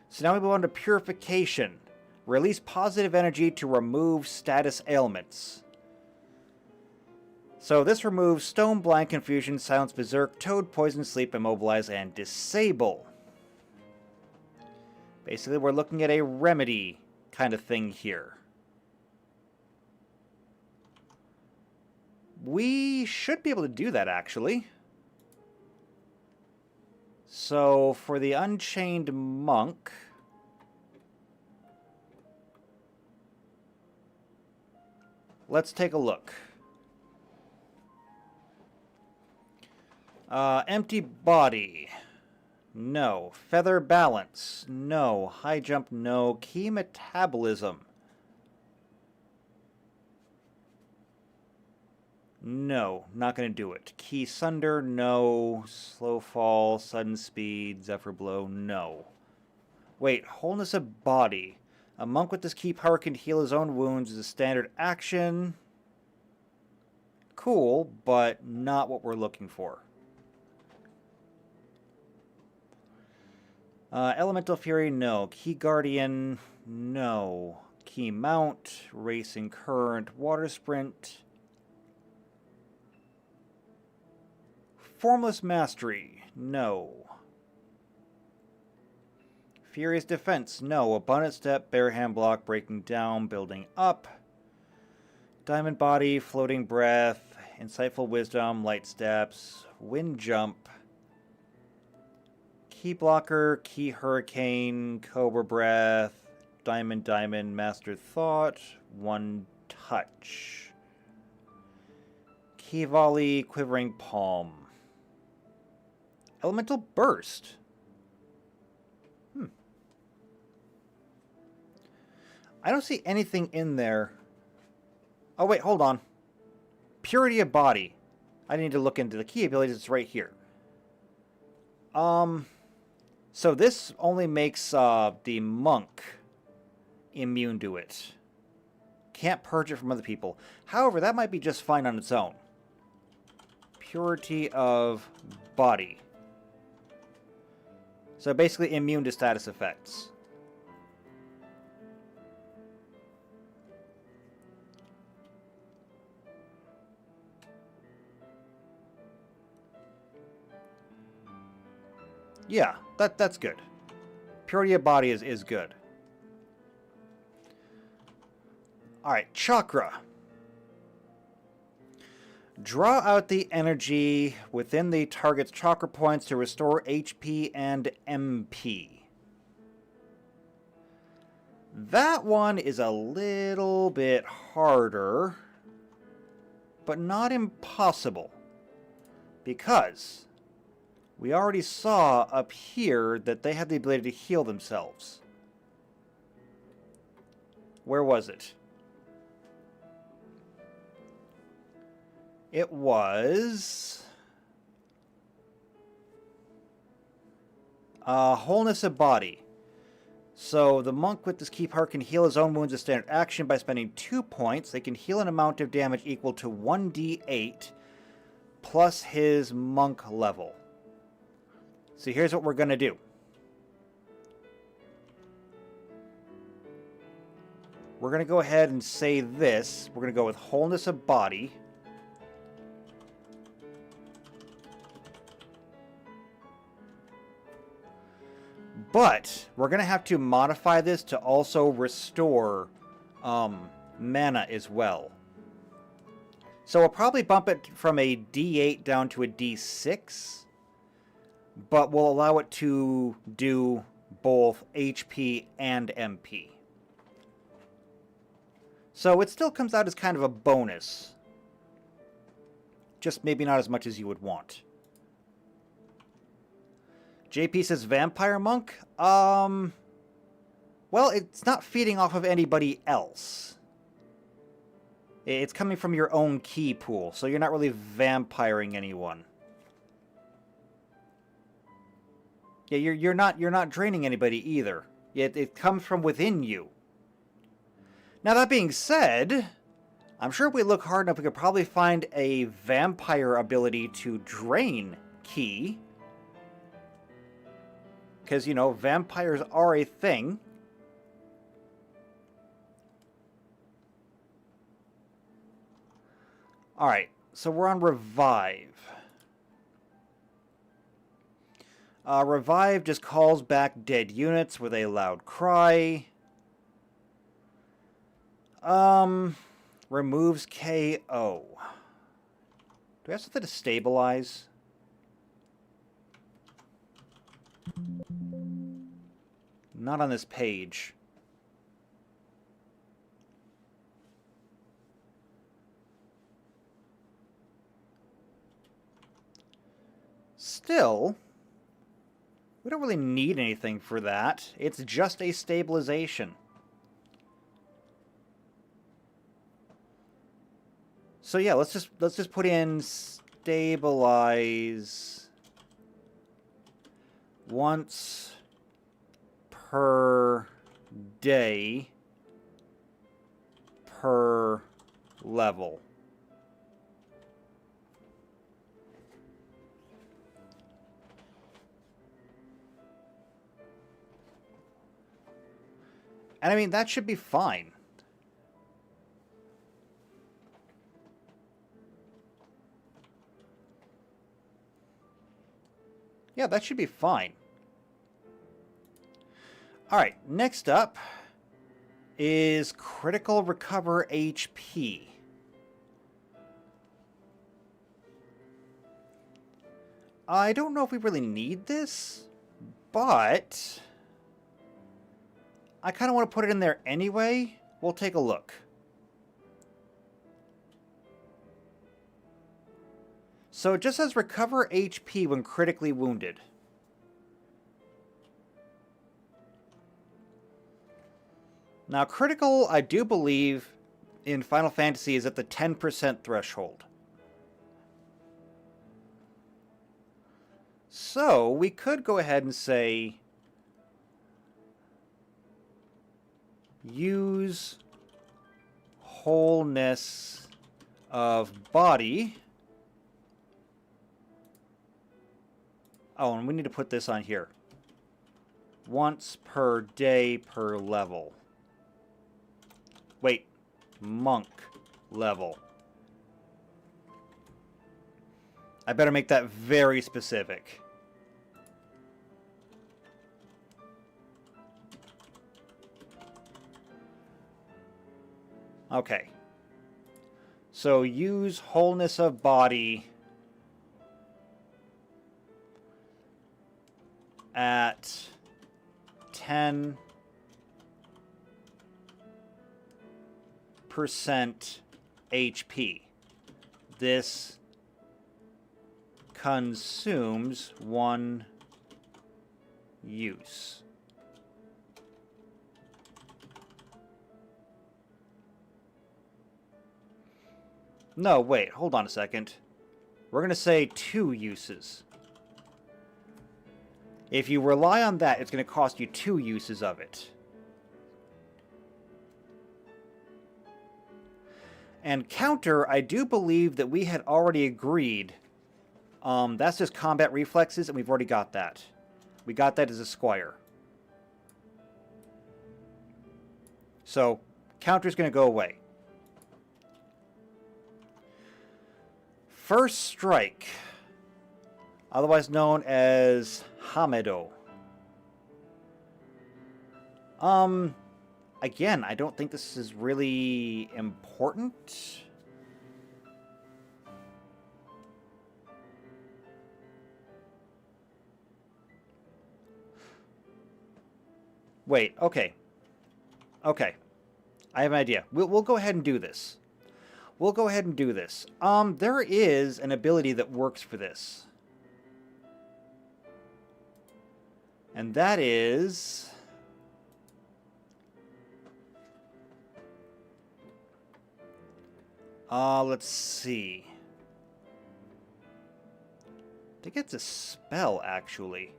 So now we move on to Purification. Release positive energy to remove status ailments. So this removes Stone, Blind, Confusion, Silence, Berserk, Toad, Poison, Sleep, Immobilize, and Disable. Basically, we're looking at a remedy kind of thing here. We should be able to do that, actually. So, for the Unchained Monk... let's take a look. Empty body. No. Feather balance. No. High jump. No. Key metabolism. No, not going to do it. Key Sunder, no. Slow Fall, Sudden Speed, Zephyr Blow, no. Wait, Wholeness of Body. A monk with this key power can heal his own wounds as a standard action. Cool, but not what we're looking for. Elemental Fury, no. Key Guardian, no. Key Mount, Racing Current, Water Sprint. Formless Mastery, no. Furious Defense, no. Abundant Step, Bare Hand Block, Breaking Down, Building Up. Diamond Body, Floating Breath, Insightful Wisdom, Light Steps, Wind Jump. Key Blocker, Key Hurricane, Cobra Breath, Diamond, Master Thought, One Touch. Key Volley, Quivering Palm. Elemental Burst. I don't see anything in there. Oh, wait, hold on. Purity of Body. I need to look into the key abilities. It's right here. So this only makes the monk immune to it. Can't purge it from other people. However, that might be just fine on its own. Purity of Body. So basically immune to status effects. Yeah, that's good. Purity of Body is good. Alright, Chakra. Draw out the energy within the target's chakra points to restore HP and MP. That one is a little bit harder, but not impossible. Because we already saw up here that they have the ability to heal themselves. Where was it? It was Wholeness of Body. So the monk with this key power can heal his own wounds as standard action by spending 2 points. They can heal an amount of damage equal to 1d8 plus his monk level. So here's what we're going to do. We're going to go ahead and say this. We're going to go with Wholeness of Body. But we're going to have to modify this to also restore mana as well. So we'll probably bump it from a D8 down to a D6. But we'll allow it to do both HP and MP. So it still comes out as kind of a bonus. Just maybe not as much as you would want. JP says Vampire Monk. Well, it's not feeding off of anybody else. It's coming from your own key pool, so you're not really vampiring anyone. Yeah, you're not draining anybody either. It comes from within you. Now that being said, I'm sure if we look hard enough, we could probably find a vampire ability to drain ki. Because, you know, vampires are a thing. Alright, so we're on Revive. Revive just calls back dead units with a loud cry. Removes KO. Do we have something to stabilize? Not on this page. Still, we don't really need anything for that. It's just a stabilization. So yeah, let's just put in stabilize once per day per level. And I mean, that should be fine. Yeah, that should be fine. Alright, next up is critical recover HP. I don't know if we really need this, but I kind of want to put it in there anyway. We'll take a look. So it just says recover HP when critically wounded. Now, critical, I do believe, in Final Fantasy is at the 10% threshold. So, we could go ahead and say, use wholeness of body. Oh, and we need to put this on here. Once per day per level. Wait, monk level. I better make that very specific. Okay. So use wholeness of body at 10% HP. This consumes 1 use. No, wait, hold on a second. We're going to say 2 uses. If you rely on that, it's going to cost you 2 uses of it. And counter, I do believe that we had already agreed. That's just combat reflexes, and we've already got that. We got that as a squire. So, counter's going to go away. First strike, otherwise known as Hamedo. Again, I don't think this is really important. Wait, okay. Okay. I have an idea. We'll go ahead and do this. We'll go ahead and do this. There is an ability that works for this. And that is... let's see. I think it's a spell, actually.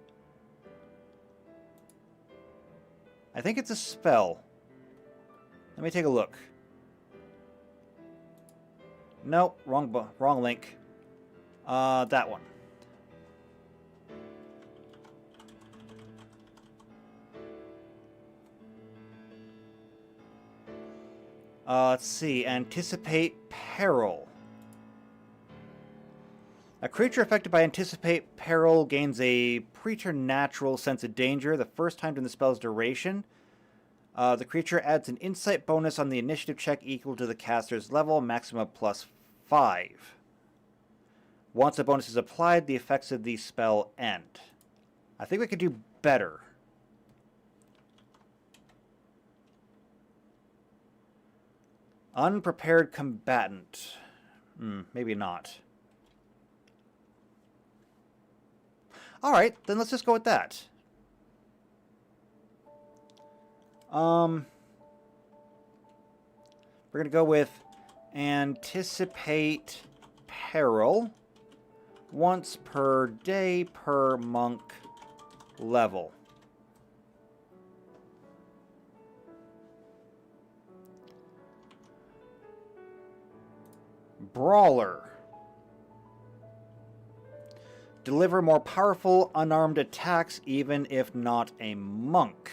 I think it's a spell. Let me take a look. Nope, wrong link. That one. Let's see. Anticipate peril. A creature affected by anticipate peril gains a preternatural sense of danger the first time during the spell's duration. The creature adds an insight bonus on the initiative check equal to the caster's level, maximum +5. Once the bonus is applied, the effects of the spell end. I think we could do better. Unprepared combatant. Maybe not. Alright, then let's just go with that. We're going to go with Anticipate peril once per day per monk level. Brawler. Deliver more powerful unarmed attacks even if not a monk.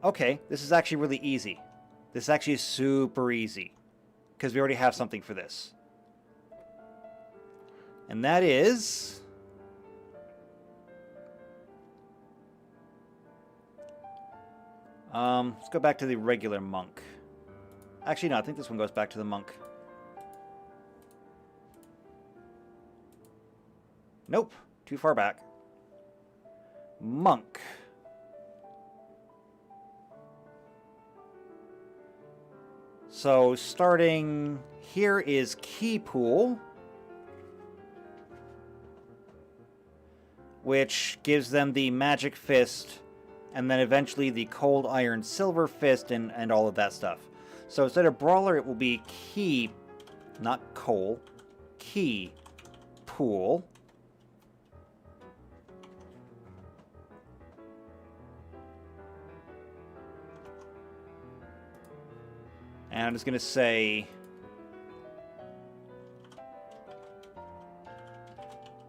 Okay, this is actually really easy. This is actually super easy. Because we already have something for this. And that is... let's go back to the regular monk. Actually, no, I think this one goes back to the monk. Nope, too far back. Monk. So starting here is Key Pool, which gives them the Magic Fist, and then eventually the Cold Iron Silver Fist and all of that stuff. So instead of Brawler, it will be Key, not Coal, Key Pool. And I'm just going to say,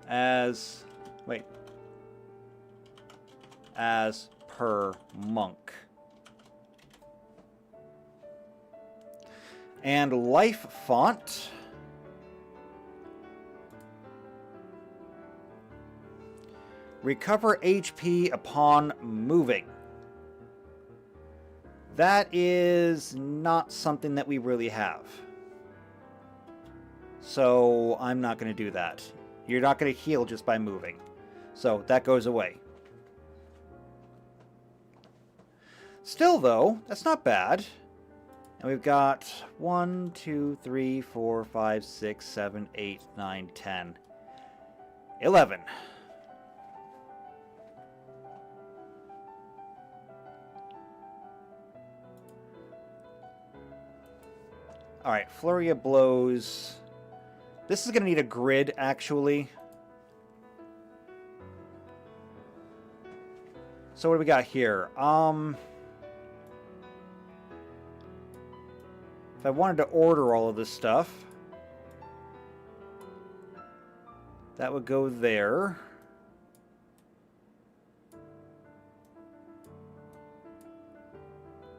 as per monk. And life font. Recover HP upon moving. That is not something that we really have. So I'm not going to do that. You're not going to heal just by moving. So that goes away. Still, though, that's not bad. And we've got 1, 2, 3, 4, 5, 6, 7, 8, 9, 10, 11. Alright, Flurry of Blows. This is going to need a grid, actually. So what do we got here? If I wanted to order all of this stuff, that would go there.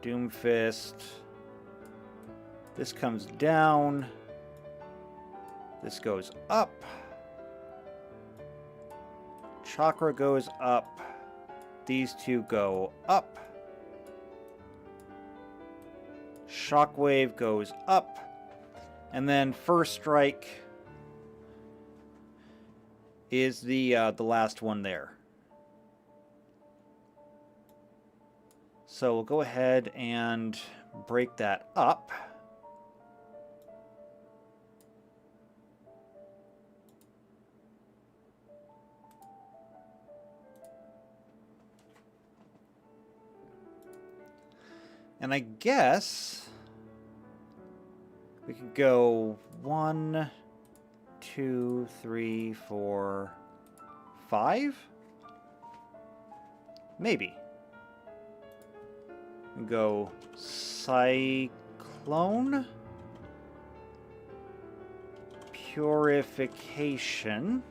Doomfist. This comes down. This goes up. Chakra goes up. These two go up. Shockwave goes up. And then First Strike is the last one there. So we'll go ahead and break that up. And I guess we could go 1, 2, 3, 4, 5? Maybe. We go Cyclone, Purification,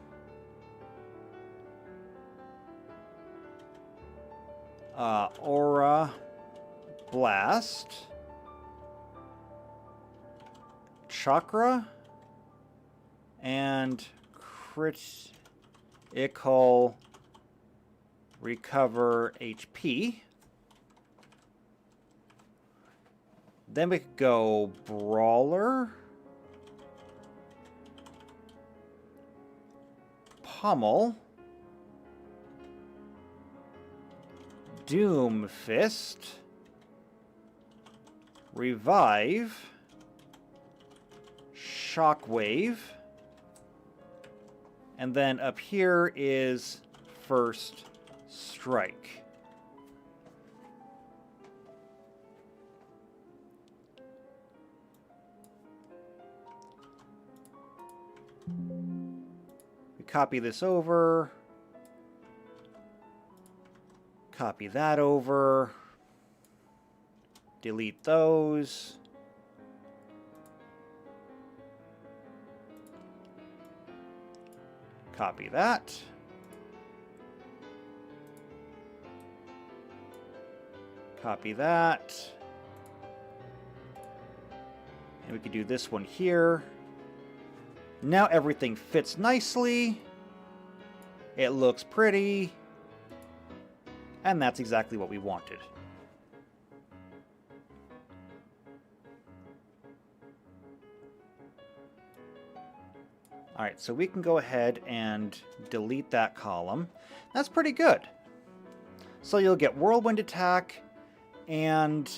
Aura Blast, Chakra, and Critical Recover HP. Then we could go Brawler, Pummel, Doomfist, Revive, Shockwave, and then up here is First Strike. copy this over. Copy that over. Delete those. Copy that. Copy that. And we could do this one here. Now everything fits nicely. It looks pretty. And that's exactly what we wanted. Alright, so we can go ahead and delete that column. That's pretty good. So you'll get Whirlwind Attack, and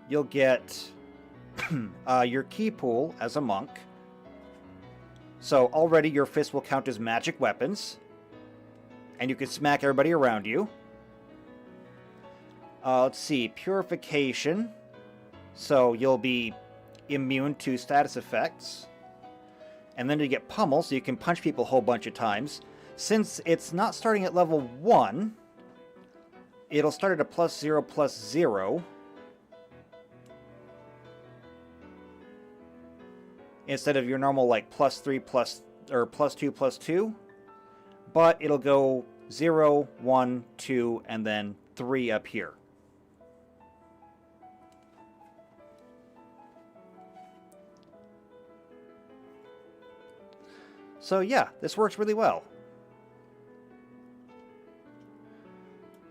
you'll get your key pool as a monk. So already your fists will count as magic weapons, and you can smack everybody around you. Let's see, Purification. So you'll be immune to status effects. And then you get Pummel, so you can punch people a whole bunch of times. Since it's not starting at level 1, it'll start at a +0/+0. Instead of your normal like +3 or +2/+2. But it'll go 0, 1, 2, and then 3 up here. So yeah, this works really well.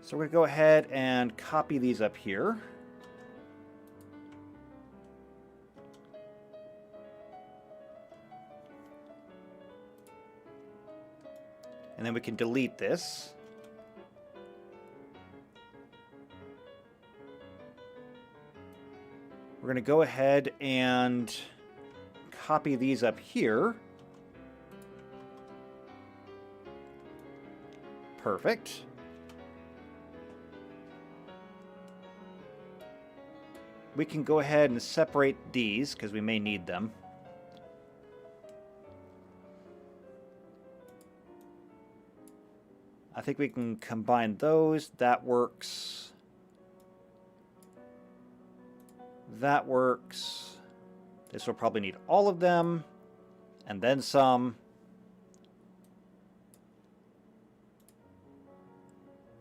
So we're going to go ahead and copy these up here. And then we can delete this. We're going to go ahead and copy these up here. Perfect. We can go ahead and separate these because we may need them. I think we can combine those. That works. That works. This will probably need all of them, and then some.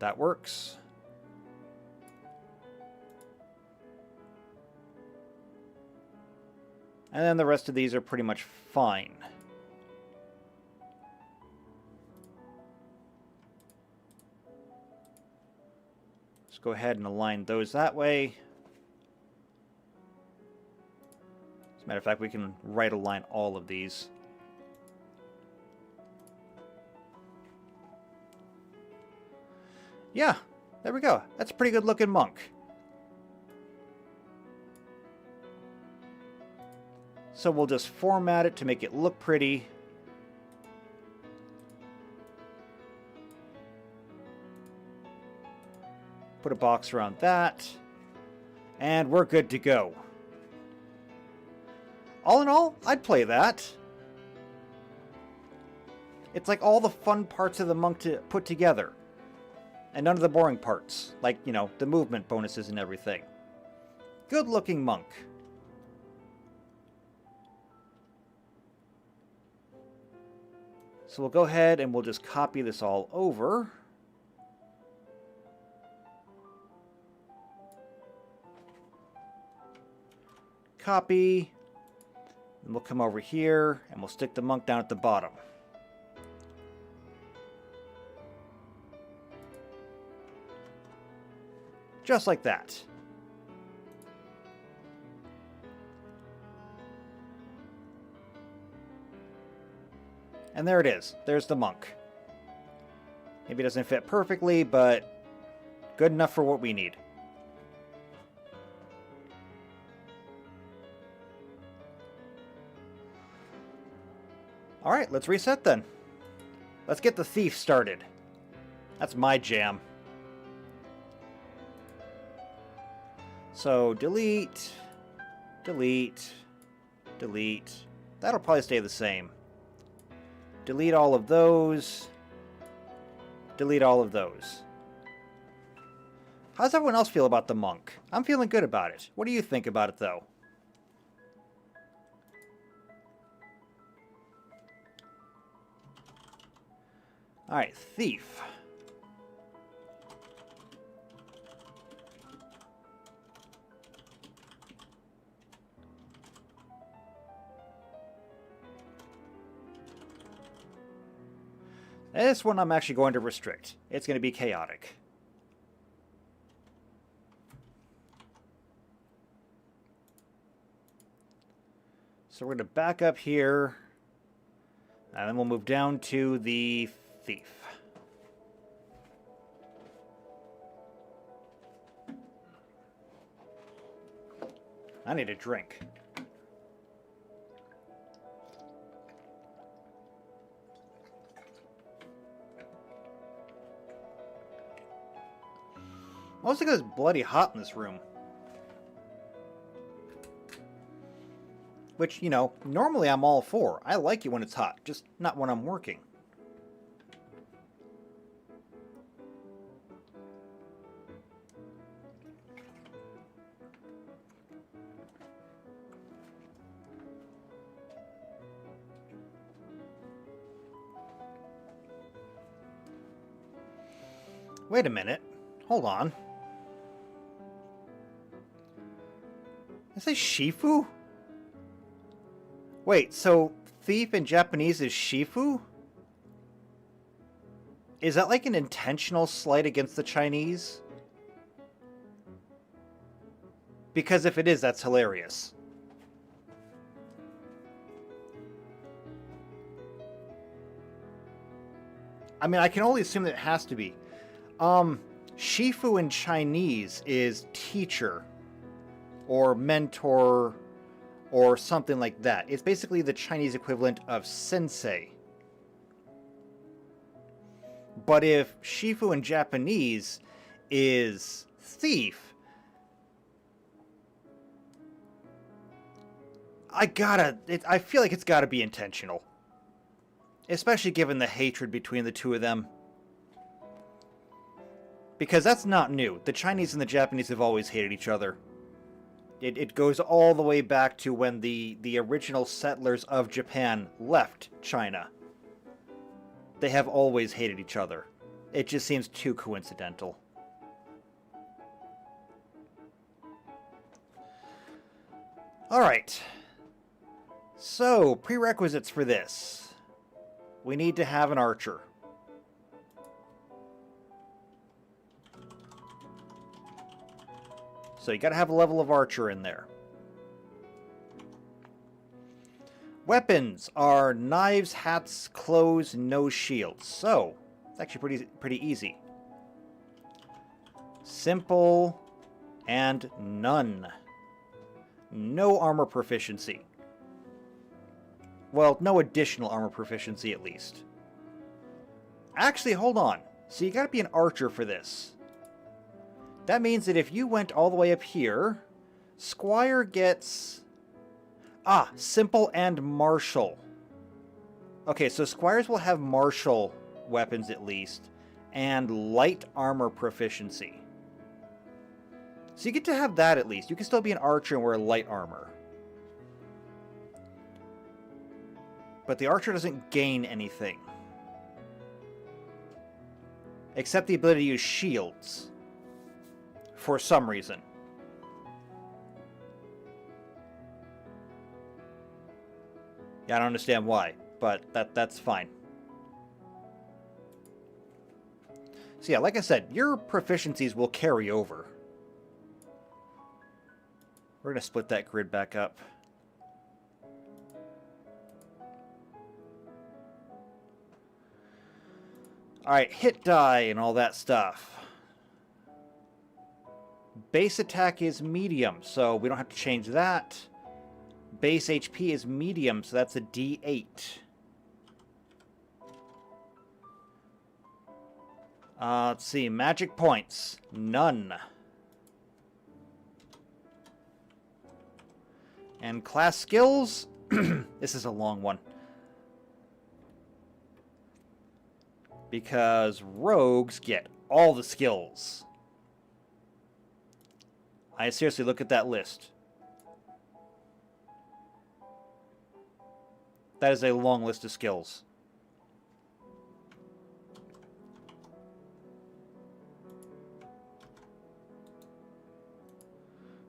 That works. And then the rest of these are pretty much fine. Let's go ahead and align those that way. As a matter of fact, we can right align all of these. Yeah, there we go. That's a pretty good looking monk. So we'll just format it to make it look pretty. Put a box around that. And we're good to go. All in all, I'd play that. It's like all the fun parts of the monk to put together. And none of the boring parts, like, you know, the movement bonuses and everything. Good looking monk. So we'll go ahead and we'll just copy this all over. Copy. And we'll come over here and we'll stick the monk down at the bottom. Just like that. And there it is. There's the monk. Maybe it doesn't fit perfectly, but good enough for what we need. Alright, let's reset then. Let's get the thief started. That's my jam. So, delete, delete, delete. That'll probably stay the same. Delete all of those. Delete all of those. How does everyone else feel about the monk? I'm feeling good about it. What do you think about it, though? Alright, thief. This one I'm actually going to restrict. It's going to be chaotic. So we're going to back up here, and then we'll move down to the thief. I need a drink. Mostly because it's bloody hot in this room. Which, you know, normally I'm all for. I like it when it's hot, just not when I'm working. Wait a minute. Hold on. Is this Shifu? Wait, so thief in Japanese is Shifu? Is that like an intentional slight against the Chinese? Because if it is, that's hilarious. I mean, I can only assume that it has to be. Shifu in Chinese is teacher or mentor or something like that. It's basically the Chinese equivalent of sensei. But if Shifu in Japanese is thief, I feel like it's gotta be intentional. Especially given the hatred between the two of them. Because that's not new. The Chinese and the Japanese have always hated each other. It goes all the way back to when the original settlers of Japan left China. They have always hated each other. It just seems too coincidental. Alright. So, prerequisites for this. We need to have an archer. So you gotta have a level of archer in there. Weapons are knives, hats, clothes, no shields. So, it's actually pretty easy. Simple and none. No armor proficiency. Well, no additional armor proficiency at least. Actually, hold on. So you gotta be an archer for this. That means that if you went all the way up here, Squire gets... simple and martial. Okay, so Squires will have martial weapons at least, and light armor proficiency. So you get to have that at least. You can still be an archer and wear light armor. But the archer doesn't gain anything. Except the ability to use shields. For some reason. Yeah, I don't understand why, but that's fine. So yeah, like I said, your proficiencies will carry over. We're going to split that grid back up. Alright, hit die and all that stuff. Base attack is medium, so we don't have to change that. Base HP is medium, so that's a D8. Let's see, magic points. None. And class skills? This is a long one. because rogues get all the skills. I seriously look at that list. That is a long list of skills.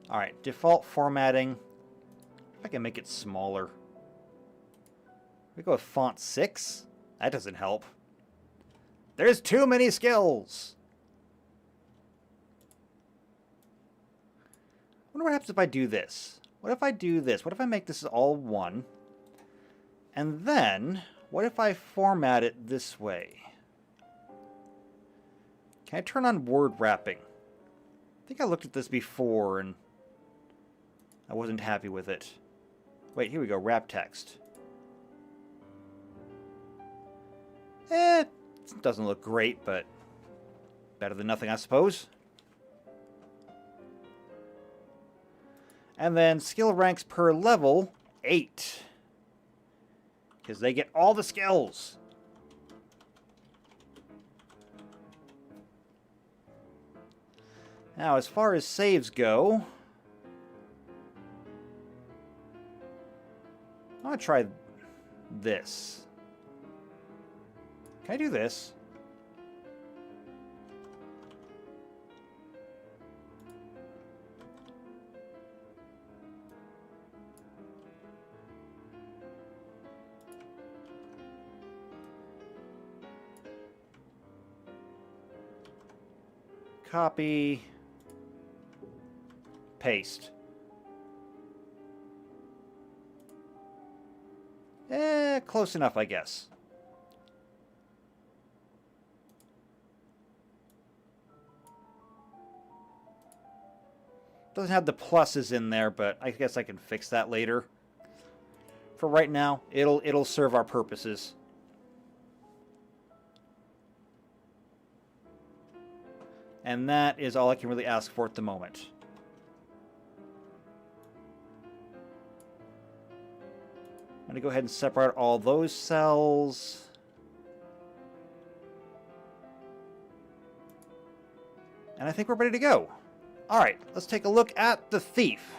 Alright, default formatting. If I can make it smaller. We go with font 6? That doesn't help. There's too many skills! I wonder what happens if I do this. What if I do this? What if I make this all one? And then, what if I format it this way? Can I turn on word wrapping? I think I looked at this before and I wasn't happy with it. Wait, here we go, wrap text. It doesn't look great, but better than nothing, I suppose. And then skill ranks per level, 8. Because they get all the skills. Now, as far as saves go, I'm going to try this. Can I do this? Copy. Paste. Close enough, I guess. Doesn't have the pluses in there, but I guess I can fix that later. For right now, it'll serve our purposes. And that is all I can really ask for at the moment. I'm going to go ahead and separate all those cells. And I think we're ready to go. Alright, let's take a look at the thief.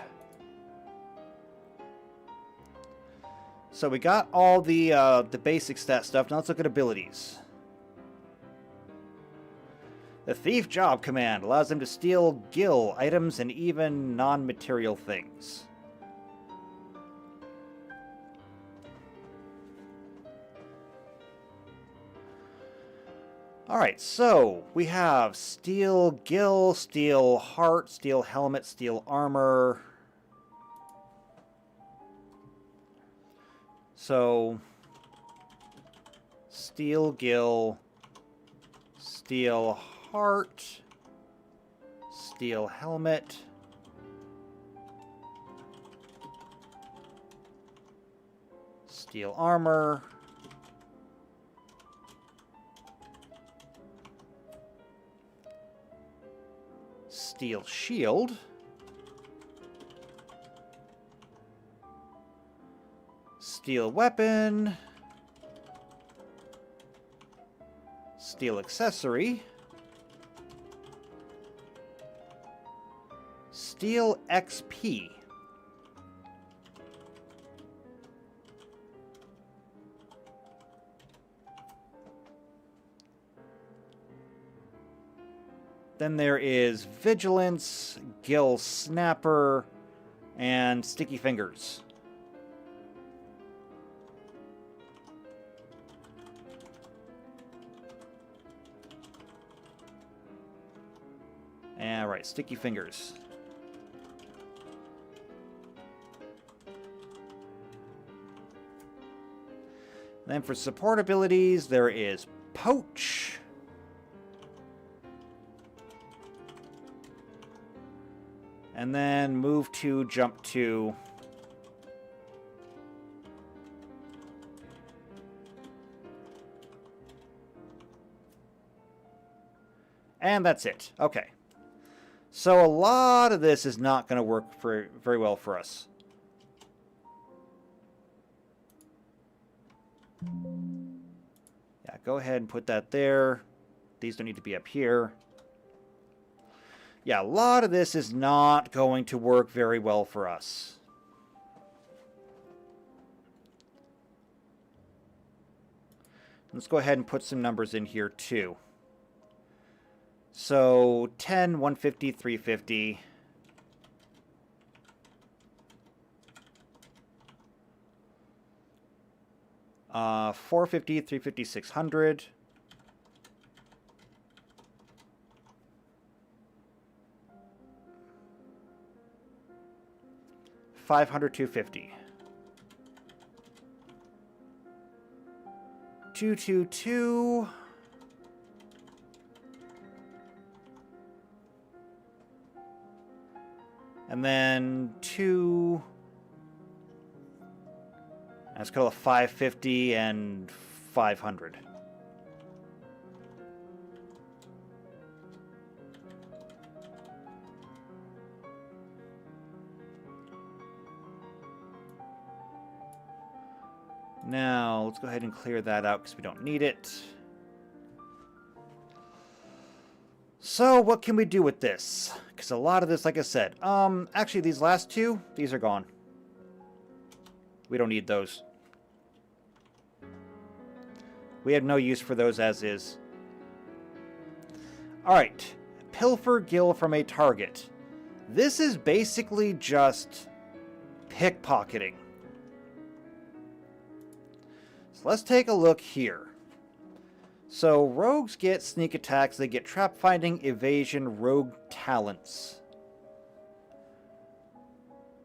So we got all the basic stat stuff. Now let's look at abilities. The Thief Job command allows them to steal gil items and even non-material things. Alright, so we have steel gil, steel heart, steel helmet, steel armor. So, steel gil, steel heart, steel helmet, steel armor, steel shield, steel weapon, steel accessory, steel XP. Then there is Vigilance, Gil Snapper, and Sticky Fingers. Alright, Sticky Fingers. Then for support abilities, there is Poach. And then move to, jump to. And that's it. Okay. So a lot of this is not going to work very well for us. Yeah, go ahead and put that there. These don't need to be up here. Yeah, a lot of this is not going to work very well for us. Let's go ahead and put some numbers in here too. So 10, 150, 350. Uh, 450, 350, 600. $500, $250. 222. And then 2. Let's go with 550 and 500. Now, let's go ahead and clear that out because we don't need it. So, what can we do with this? Because a lot of this, like I said, actually these last two, these are gone. We don't need those. We have no use for those as is. Alright. Pilfer gil from a target. This is basically just pickpocketing. So let's take a look here. So rogues get sneak attacks, they get trap finding, evasion, rogue talents.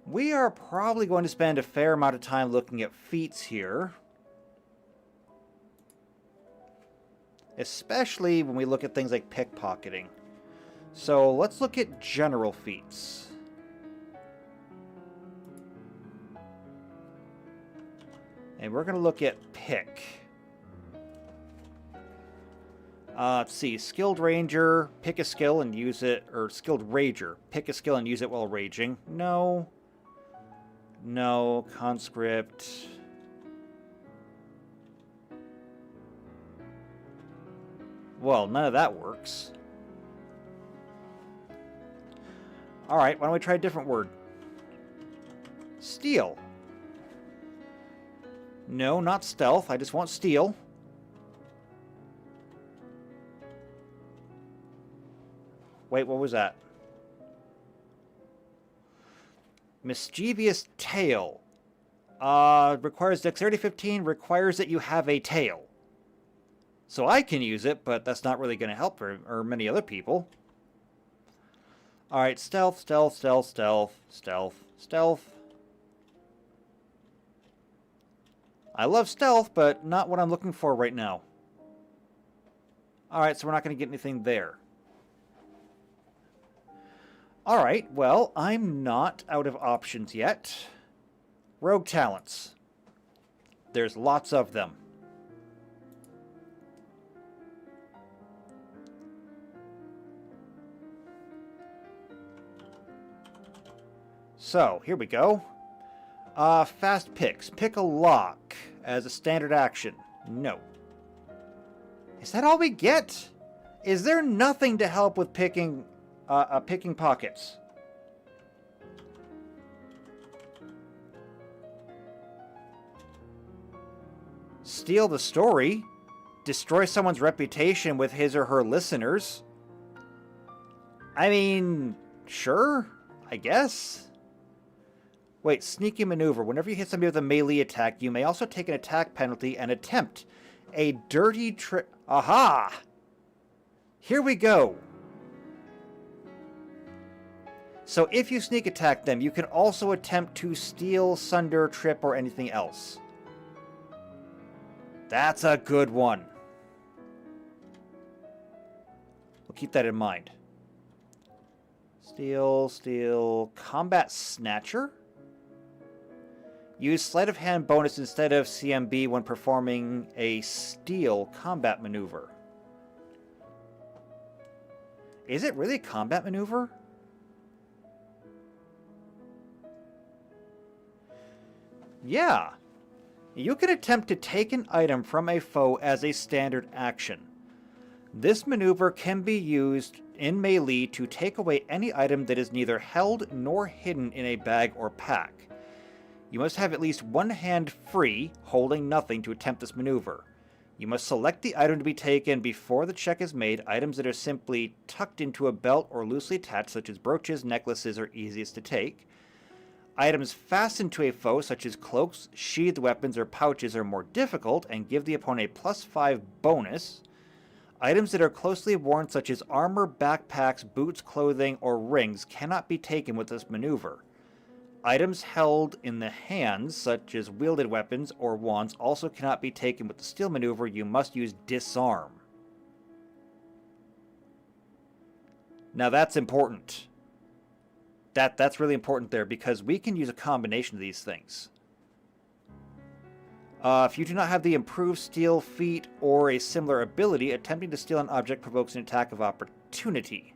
We are probably going to spend a fair amount of time looking at feats here. Especially when we look at things like pickpocketing. So let's look at general feats. And we're going to look at pick. Let's see. Skilled Ranger, pick a skill and use it. Or Skilled Rager, pick a skill and use it while raging. No. No. Conscript. Well, none of that works. Alright, why don't we try a different word? Steal. No, not stealth. I just want steal. Wait, what was that? Mischievous tail. Requires dexterity 15, requires that you have a tail. So I can use it, but that's not really going to help or many other people. Alright, stealth, stealth, stealth, stealth, stealth, stealth. I love stealth, but not what I'm looking for right now. Alright, so we're not going to get anything there. Alright, well, I'm not out of options yet. Rogue talents. There's lots of them. So, here we go. Fast picks. Pick a lock as a standard action. No. Is that all we get? Is there nothing to help with picking pockets? Steal the story. Destroy someone's reputation with his or her listeners. I mean, sure, I guess. Wait, sneaky maneuver. Whenever you hit somebody with a melee attack, you may also take an attack penalty and attempt a dirty trick. Aha! Here we go. So if you sneak attack them, you can also attempt to steal, sunder, trip, or anything else. That's a good one. We'll keep that in mind. Steal, steal, combat snatcher? Use sleight of hand bonus instead of CMB when performing a steal combat maneuver. Is it really a combat maneuver? Yeah. You can attempt to take an item from a foe as a standard action. This maneuver can be used in melee to take away any item that is neither held nor hidden in a bag or pack. You must have at least one hand free, holding nothing, to attempt this maneuver. You must select the item to be taken before the check is made. Items that are simply tucked into a belt or loosely attached, such as brooches, necklaces, are easiest to take. Items fastened to a foe, such as cloaks, sheathed weapons, or pouches, are more difficult and give the opponent a +5 bonus. Items that are closely worn, such as armor, backpacks, boots, clothing, or rings, cannot be taken with this maneuver. Items held in the hands, such as wielded weapons or wands, also cannot be taken with the steal maneuver. You must use disarm. Now that's important. That's really important there, because we can use a combination of these things. If you do not have the improved steal feat or a similar ability, attempting to steal an object provokes an attack of opportunity.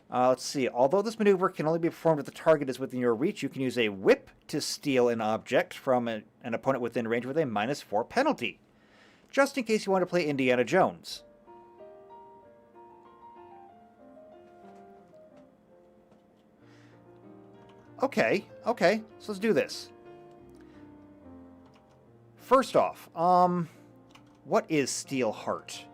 Let's see. Although this maneuver can only be performed if the target is within your reach, you can use a whip to steal an object from an opponent within range with a -4 penalty, just in case you want to play Indiana Jones. Okay, so let's do this. First off, what is Steel Heart?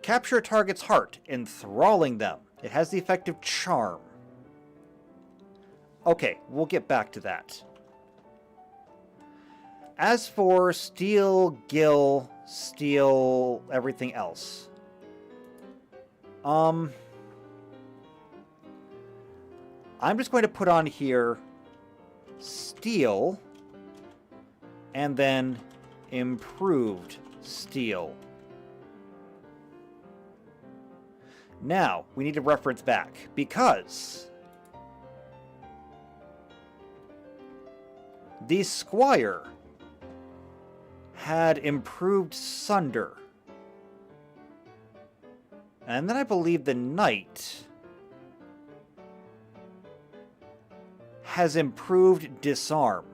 Capture a target's heart, enthralling them. It has the effect of charm. Okay, we'll get back to that. As for Steel Gill, Steel everything else. I'm just going to put on here Steel and then Improved Steel. Now, we need to reference back, because the Squire had Improved Sunder. And then I believe the Knight has Improved Disarm.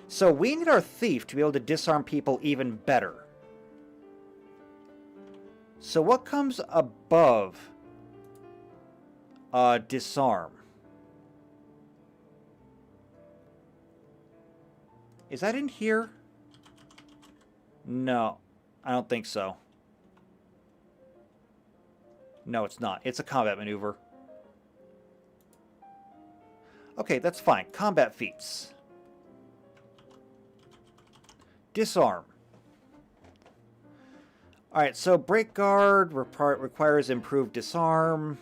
So we need our Thief to be able to disarm people even better. So what comes above Disarm? Is that in here? No, I don't think so. No, it's not. It's a combat maneuver. Okay, that's fine. Combat feats. Disarm. Alright, so Break Guard requires Improved Disarm.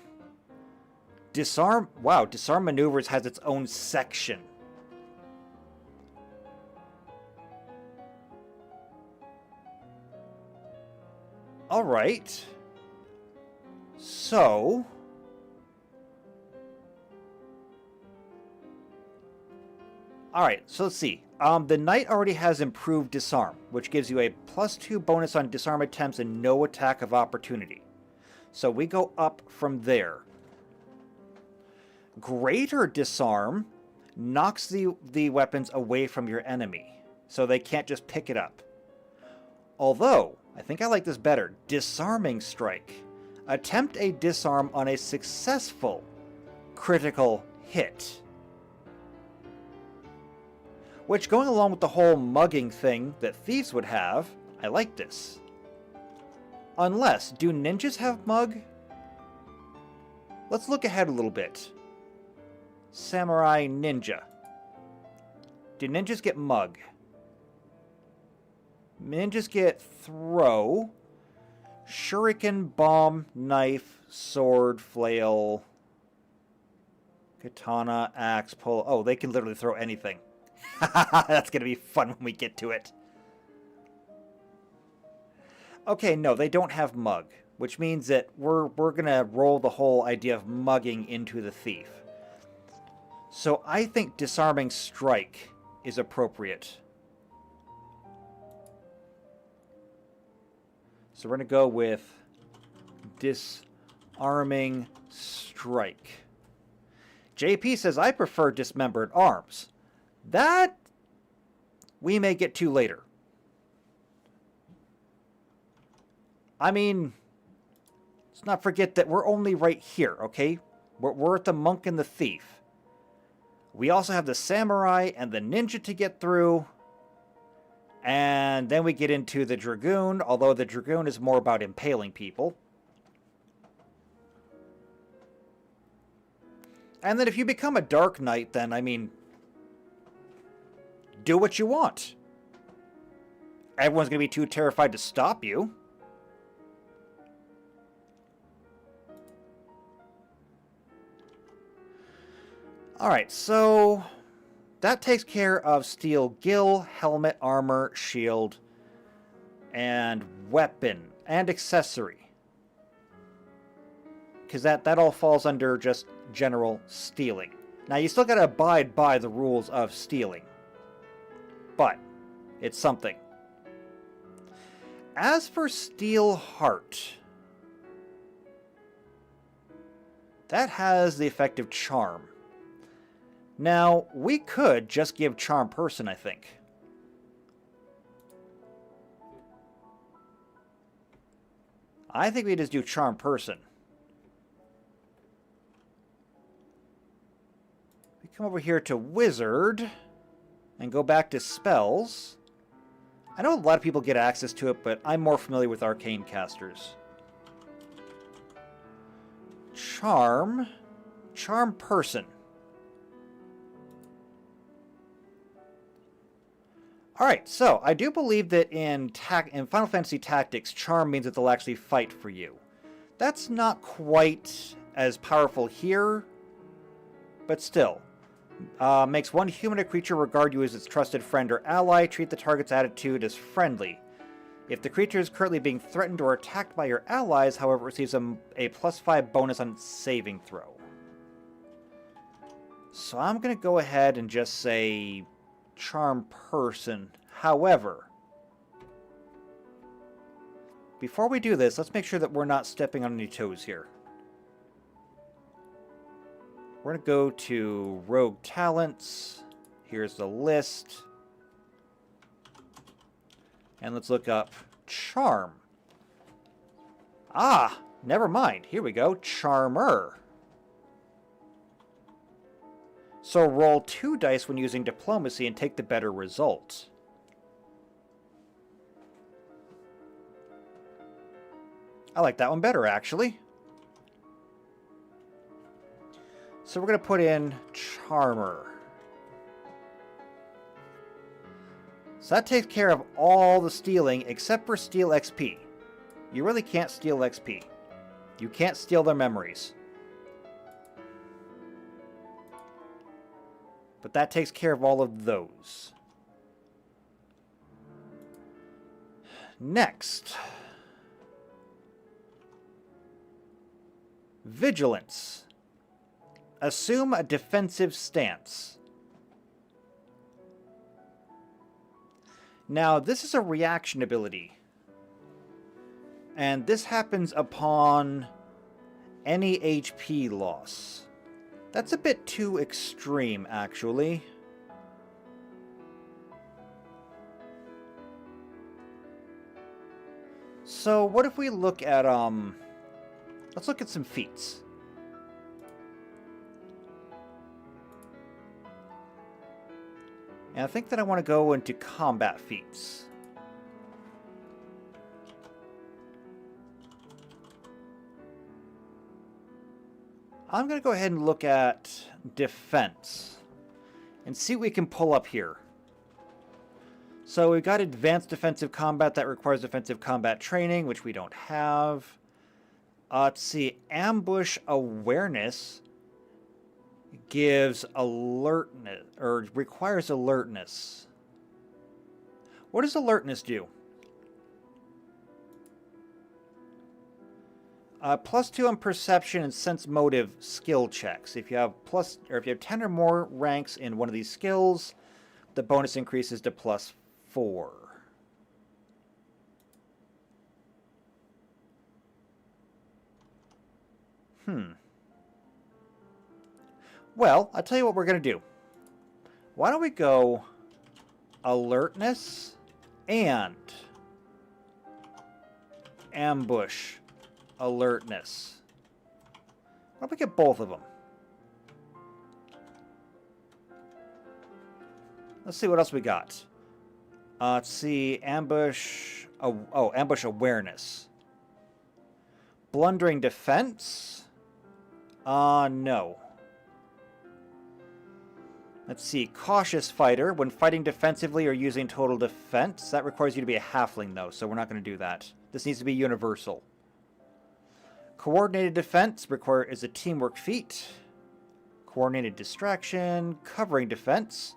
Disarm? Wow, Disarm Maneuvers has its own section. Alright. So... Alright, so let's see. The Knight already has Improved Disarm, which gives you a +2 bonus on disarm attempts and no attack of opportunity. So we go up from there. Greater Disarm knocks the weapons away from your enemy, so they can't just pick it up. Although, I think I like this better. Disarming Strike. Attempt a disarm on a successful critical hit. Which, going along with the whole mugging thing that thieves would have, I like this. Unless, do ninjas have mug? Let's look ahead a little bit. Samurai ninja. Do ninjas get mug? Ninjas get throw, shuriken, bomb, knife, sword, flail, katana, axe, pole. Oh, they can literally throw anything. That's going to be fun when we get to it. Okay, no, they don't have mug, which means that we're going to roll the whole idea of mugging into the thief. So I think Disarming Strike is appropriate. So we're going to go with Disarming Strike. JP says, I prefer dismembered arms. That we may get to later. I mean, let's not forget that we're only right here, okay? We're at the monk and the thief. We also have the samurai and the ninja to get through. And then we get into the dragoon, although the dragoon is more about impaling people. And then if you become a dark knight, then, I mean, do what you want. Everyone's going to be too terrified to stop you. Alright, so that takes care of steel gill, helmet, armor, shield, and weapon, and accessory. Because that all falls under just general stealing. Now, you still gotta abide by the rules of stealing. But, it's something. As for Steel Heart, that has the effect of charm. Now, we could just give Charm Person, I think. I think we just do Charm Person. We come over here to Wizard and go back to Spells. I know a lot of people get access to it, but I'm more familiar with Arcane Casters. Charm Person. Alright, so I do believe that in Final Fantasy Tactics, charm means that they'll actually fight for you. That's not quite as powerful here, but still. Makes one human or creature regard you as its trusted friend or ally. Treat the target's attitude as friendly. If the creature is currently being threatened or attacked by your allies, however, it receives a +5 bonus on its saving throw. So I'm going to go ahead and just say Charm Person. However, before we do this, let's make sure that we're not stepping on any toes here. We're going to go to Rogue Talents. Here's the list. And let's look up Charm. Ah, never mind. Here we go. Charmer. So roll 2 dice when using Diplomacy and take the better result. I like that one better, actually. So we're going to put in Charmer. So that takes care of all the stealing except for steal XP. You really can't steal XP. You can't steal their memories. But that takes care of all of those. Next. Vigilance. Assume a defensive stance. Now, this is a reaction ability. And this happens upon any HP loss. That's a bit too extreme, actually. So, what if we look at, let's look at some feats. And I think that I want to go into combat feats. I'm going to go ahead and look at defense and see what we can pull up here. So we've got advanced defensive combat that requires defensive combat training, which we don't have. Let's see, ambush awareness gives alertness, or requires alertness. What does alertness do? +2 on perception and sense motive skill checks. If you have if you have 10 or more ranks in one of these skills, the bonus increases to +4. Well, I'll tell you what we're going to do. Why don't we go alertness and ambush alertness. Why don't we get both of them? Let's see what else we got. Let's see, ambush. Oh, ambush awareness. Blundering defense. No. Let's see, cautious fighter. When fighting defensively or using total defense, that requires you to be a halfling, though, so we're not going to do that. This needs to be universal. Coordinated defense is a teamwork feat. Coordinated distraction, covering defense.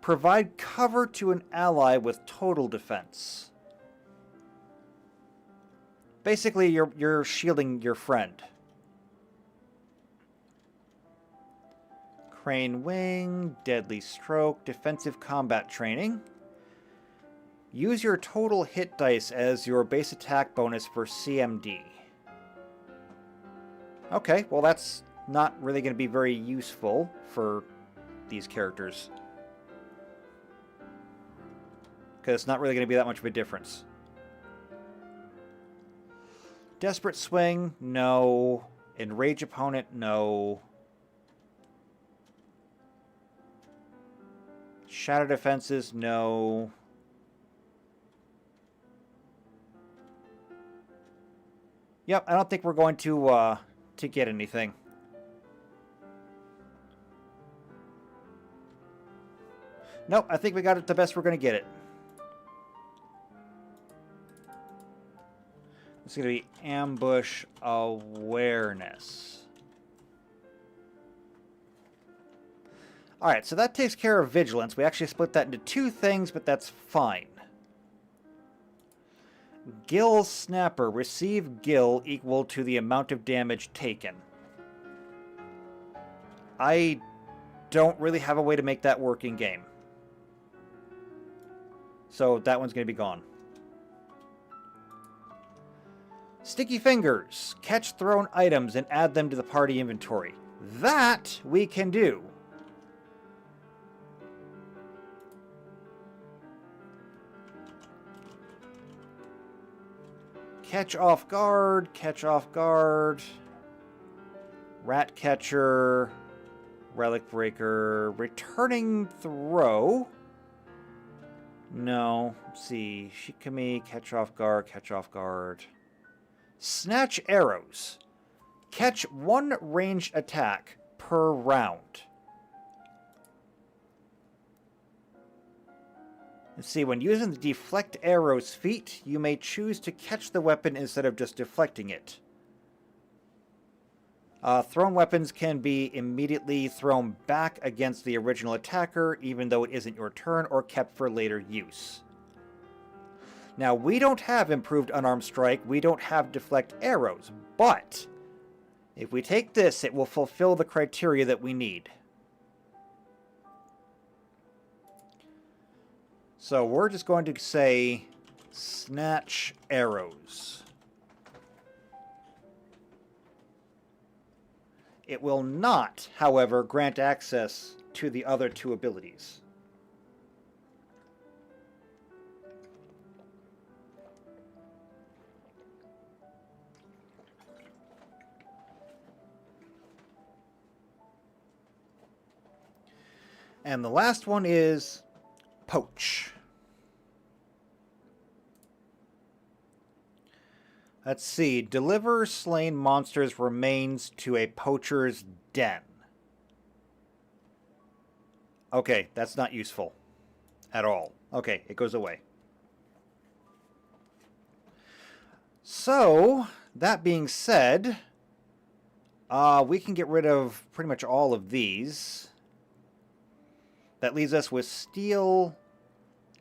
Provide cover to an ally with total defense. Basically, you're shielding your friend. Crane wing, deadly stroke, defensive combat training. Use your total hit dice as your base attack bonus for CMD. Okay, well that's not really going to be very useful for these characters. Because it's not really going to be that much of a difference. Desperate swing, no. Enrage opponent, no. Shadow defenses, no. Yep, I don't think we're going to get anything. Nope, I think we got it the best we're going to get it. It's going to be ambush awareness. Alright, so that takes care of vigilance. We actually split that into two things, but that's fine. Gill Snapper. Receive gill equal to the amount of damage taken. I don't really have a way to make that work in game. So that one's going to be gone. Sticky Fingers. Catch thrown items and add them to the party inventory. That we can do. Catch off guard, rat catcher, relic breaker, returning throw. No, let's see, Shikami, catch off guard. Snatch arrows. Catch one ranged attack per round. Let's see, when using the deflect arrows feat, you may choose to catch the weapon instead of just deflecting it. Thrown weapons can be immediately thrown back against the original attacker, even though it isn't your turn, or kept for later use. Now, we don't have improved unarmed strike, we don't have deflect arrows, but if we take this, it will fulfill the criteria that we need. So we're just going to say snatch arrows. It will not, however, grant access to the other two abilities. And the last one is poach. Let's see. Deliver slain monsters' remains to a poacher's den. Okay, that's not useful at all. Okay, it goes away. So, that being said, we can get rid of pretty much all of these. That leaves us with steel,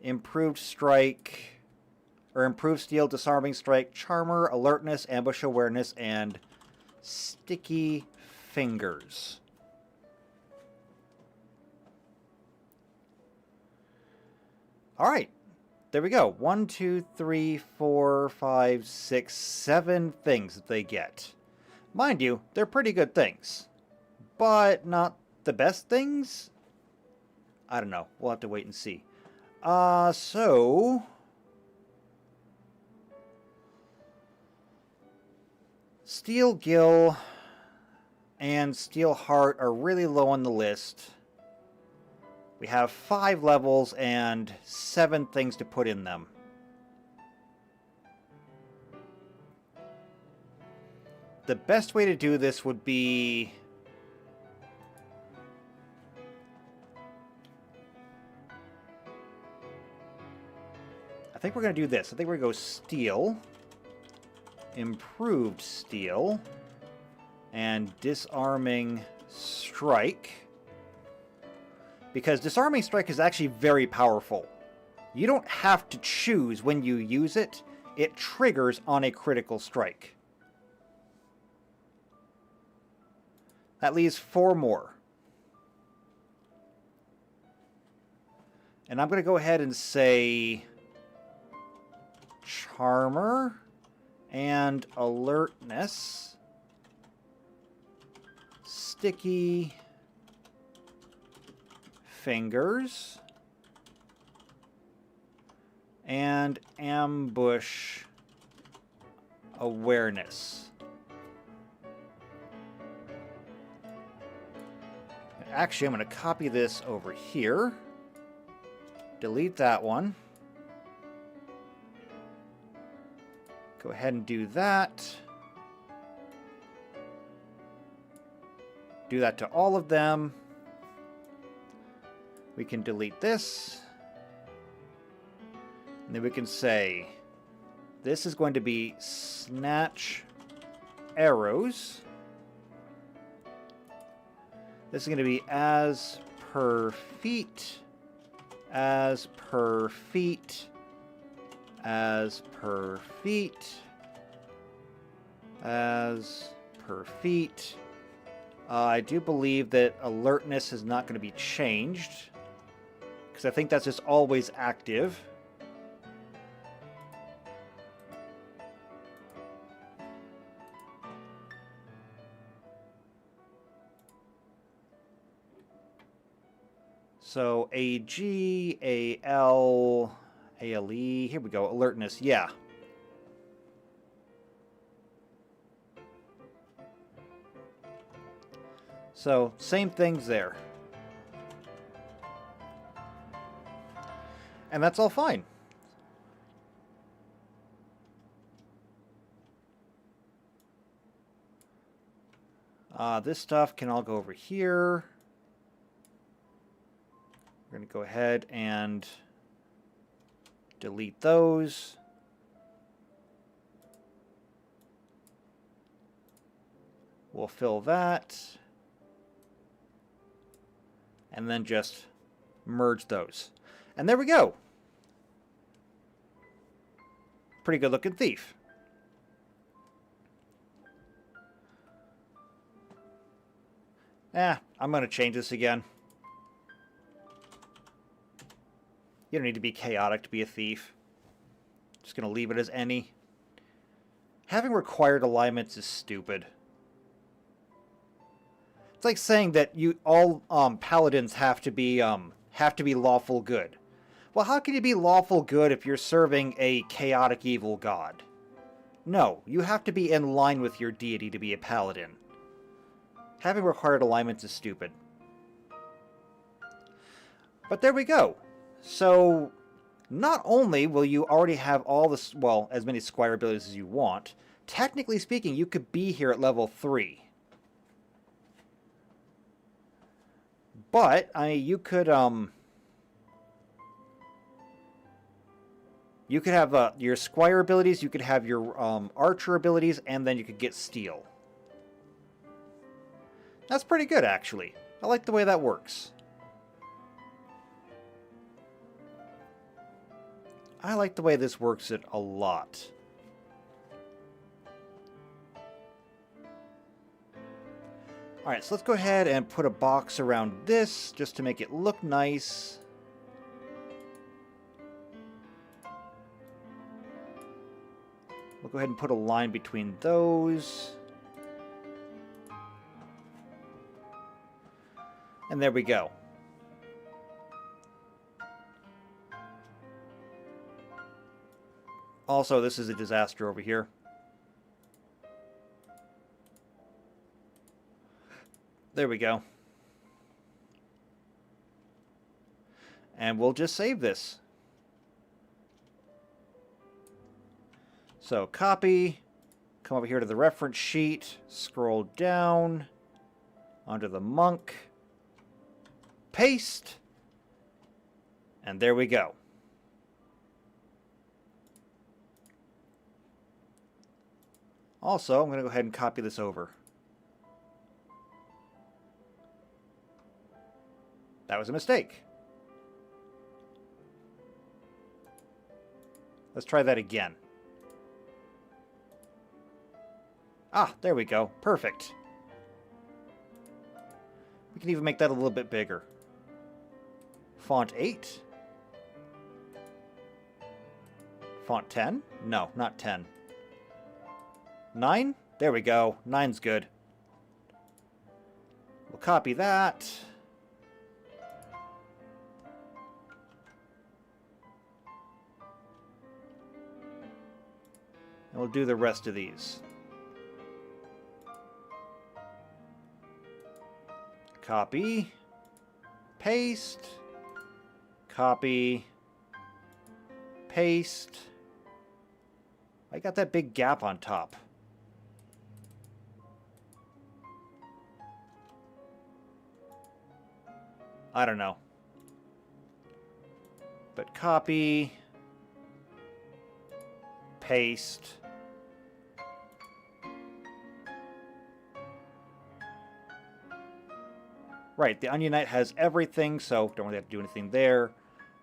improved strike, or improved steel, disarming strike, charmer, alertness, ambush awareness, and sticky fingers. Alright, there we go. 1, 2, 3, 4, 5, 6, 7 things that they get. Mind you, they're pretty good things. but not the best things? I don't know. We'll have to wait and see. So... Steel Gill and Steel Heart are really low on the list. We have 5 levels and 7 things to put in them. The best way to do this would be... I think we're going to do this. I think we're going to go Steel, Improved Steel, and Disarming Strike. Because Disarming Strike is actually very powerful. You don't have to choose when you use it. It triggers on a critical strike. That leaves 4 more. And I'm going to go ahead and say Charmer and Alertness, Sticky Fingers, and Ambush Awareness. Actually, I'm going to copy this over here. Delete that one. Go ahead and do that. Do that to all of them. We can delete this. And then we can say, this is going to be Snatch Arrows. This is going to be as per feet, as per feet, as per feet, as per feet. I do believe that alertness is not going to be changed, because I think that's just always active. So AG, AL, ALE, here we go, alertness, yeah. So, same things there. And that's all fine. This stuff can all go over here. We're going to go ahead and delete those. We'll fill that. And then just merge those. And there we go. Pretty good looking thief. I'm going to change this again. You don't need to be chaotic to be a thief. Just going to leave it as any. Having required alignments is stupid. It's like saying that all paladins have to be lawful good. Well, how can you be lawful good if you're serving a chaotic evil god? No, you have to be in line with your deity to be a paladin. Having required alignments is stupid. But there we go. So, not only will you already have all this, well, as many Squire abilities as you want, technically speaking, you could be here at level 3. But, you could have your Squire abilities, you could have your Archer abilities, and then you could get Steel. That's pretty good, actually. I like the way that works. I like the way this works it a lot. Alright, so let's go ahead and put a box around this just to make it look nice. We'll go ahead and put a line between those. And there we go. Also, this is a disaster over here. There we go. And we'll just save this. So, copy. Come over here to the reference sheet. Scroll down. Onto the monk. Paste. And there we go. Also, I'm going to go ahead and copy this over. That was a mistake. Let's try that again. Ah, there we go. Perfect. We can even make that a little bit bigger. Font 8. Font 10? No, not 10. 9? There we go. 9's good. We'll copy that. And we'll do the rest of these. Copy. Paste. Copy. Paste. I got that big gap on top. I don't know. But copy, paste, right, the Onion Knight has everything, so don't really have to do anything there.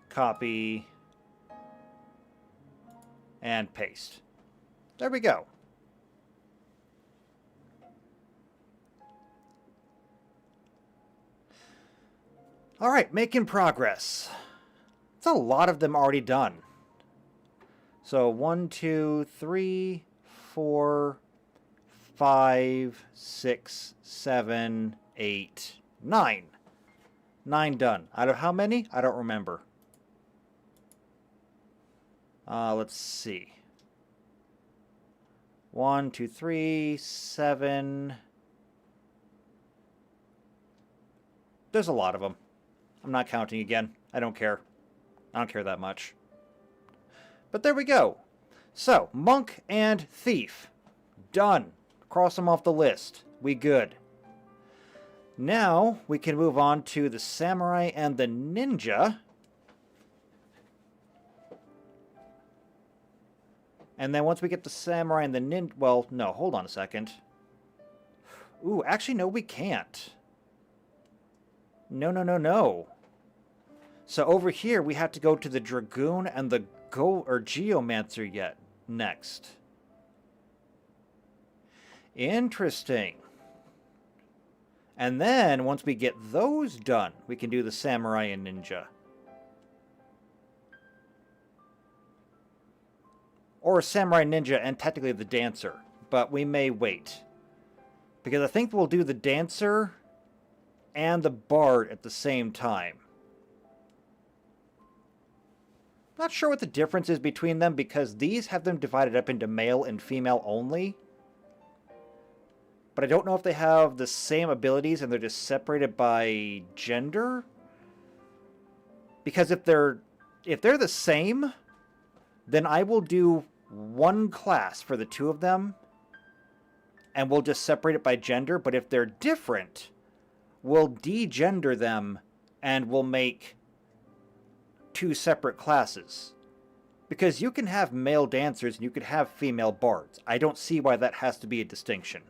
Copy, and paste. There we go. All right, making progress. It's a lot of them already done. So 1, 2, 3, 4, 5, 6, 7, 8, 9. 9 done. Out of how many? I don't remember. Let's see. 1, 2, 3, 7. There's a lot of them. I'm not counting again. I don't care. I don't care that much. But there we go. So, Monk and Thief. Done. Cross them off the list. We good. Now, we can move on to the Samurai and the Ninja. And then once we get the Samurai and the Ninja... Well, no, hold on a second. Ooh, actually, no, we can't. No, no, no, no. So over here, we have to go to the Dragoon and the Geomancer yet next. Interesting. And then, once we get those done, we can do the Samurai and Ninja. Or Samurai Ninja and technically the Dancer. But we may wait. Because I think we'll do the Dancer and the Bard at the same time. Not sure what the difference is between them because these have them divided up into male and female only. But I don't know if they have the same abilities and they're just separated by gender. Because if they're the same, then I will do one class for the two of them and we'll just separate it by gender. But if they're different, we'll degender them and we'll make two separate classes. Because you can have male dancers and you could have female bards. I don't see why that has to be a distinction.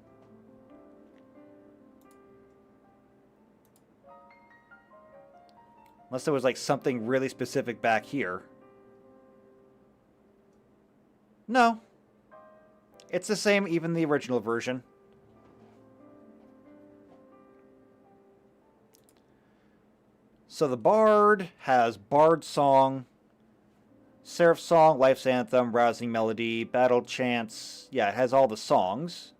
Unless there was like something really specific back here. No. It's the same, even the original version. So the Bard has Bard Song, Seraph Song, Life's Anthem, Rousing Melody, Battle Chants. Yeah, it has all the songs.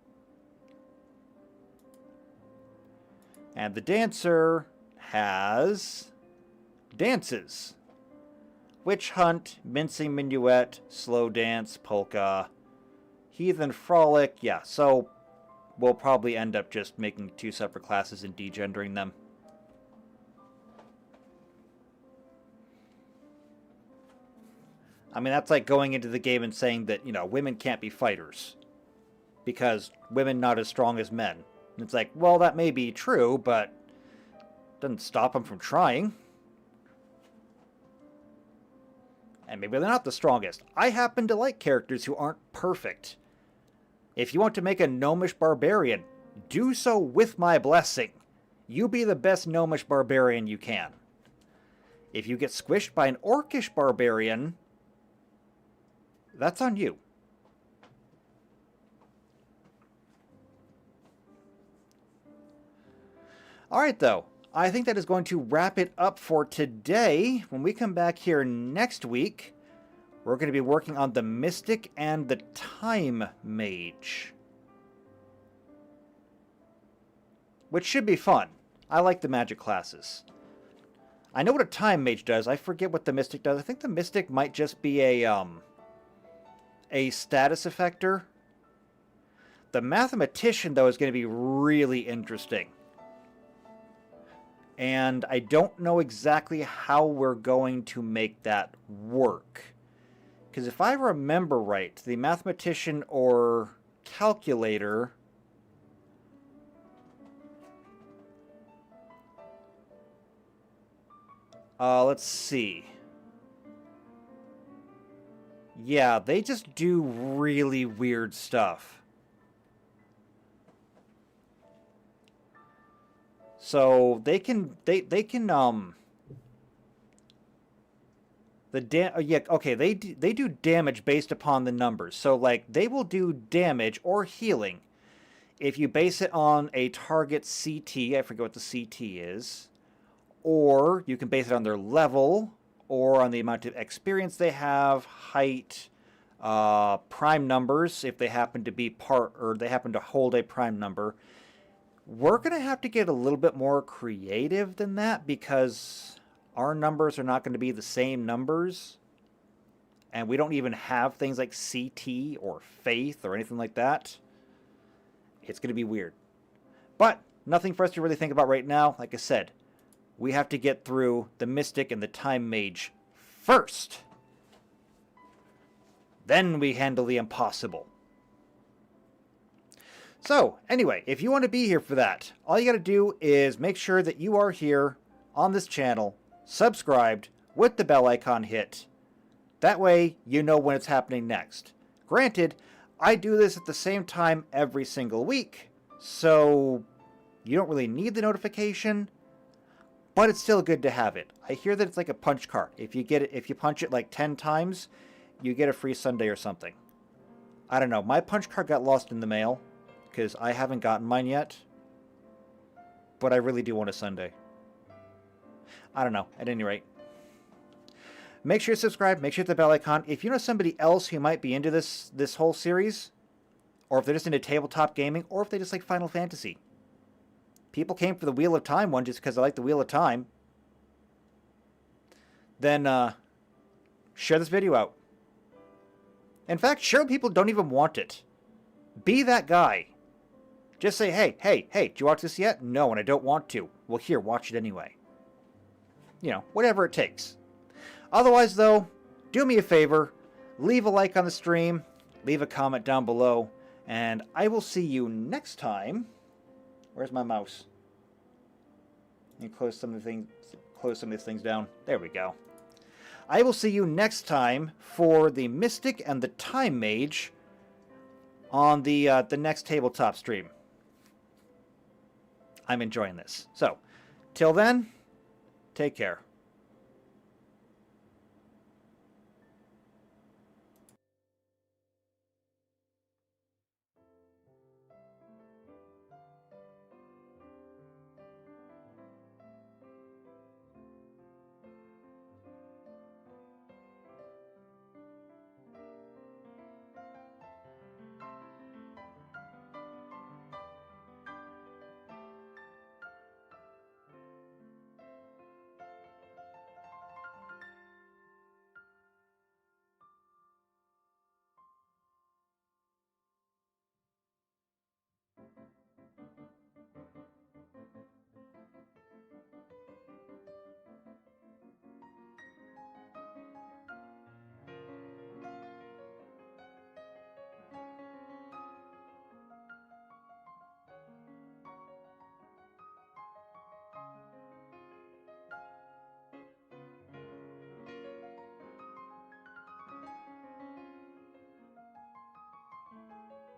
And the Dancer has dances. Witch Hunt, Mincing Minuet, Slow Dance, Polka, Heathen Frolic. Yeah, so we'll probably end up just making 2 separate classes and degendering them. I mean, that's like going into the game and saying that, you know, women can't be fighters because women not as strong as men. And it's like, well, that may be true, but doesn't stop them from trying. And maybe they're not the strongest. I happen to like characters who aren't perfect. If you want to make a gnomish barbarian, do so with my blessing. You be the best gnomish barbarian you can. If you get squished by an orcish barbarian, that's on you. Alright though, I think that is going to wrap it up for today. When we come back here next week, we're going to be working on the Mystic and the Time Mage, which should be fun. I like the magic classes. I know what a Time Mage does. I forget what the Mystic does. I think the Mystic might just be a status effector. The Mathematician, though, is going to be really interesting. And I don't know exactly how we're going to make that work. Because if I remember right, the Mathematician or Calculator... let's see. Yeah, they just do really weird stuff. So they do damage based upon the numbers. So like they will do damage or healing if you base it on a target CT. I forget what the CT is. Or you can base it on their level or on the amount of experience they have, height, prime numbers if they happen to be they happen to hold a prime number. We're going to have to get a little bit more creative than that because our numbers are not going to be the same numbers. And we don't even have things like CT or faith or anything like that. It's going to be weird. But nothing for us to really think about right now. Like I said, we have to get through the Mystic and the Time Mage first. Then we handle the impossible. So, anyway, if you want to be here for that, all you got to do is make sure that you are here on this channel, subscribed, with the bell icon hit. That way, you know when it's happening next. Granted, I do this at the same time every single week, so you don't really need the notification, but it's still good to have it. I hear that it's like a punch card. If you punch it like 10 times, you get a free sundae or something. I don't know. My punch card got lost in the mail because I haven't gotten mine yet, but I really do want a sundae. I don't know. At any rate, make sure you subscribe. Make sure you hit the bell icon. If you know somebody else who might be into this whole series, or if they're just into tabletop gaming, or if they just like Final Fantasy. People came for the Wheel of Time one just because I like the Wheel of Time. Then share this video out. In fact, share with people who don't even want it. Be that guy. Just say, hey, did you watch this yet? No, and I don't want to. Well, here, watch it anyway. You know, whatever it takes. Otherwise, though, do me a favor. Leave a like on the stream. Leave a comment down below. And I will see you next time. Where's my mouse? Let me close some of these things down. There we go. I will see you next time for the Mystic and the Time Mage on the next tabletop stream. I'm enjoying this. So, till then, take care.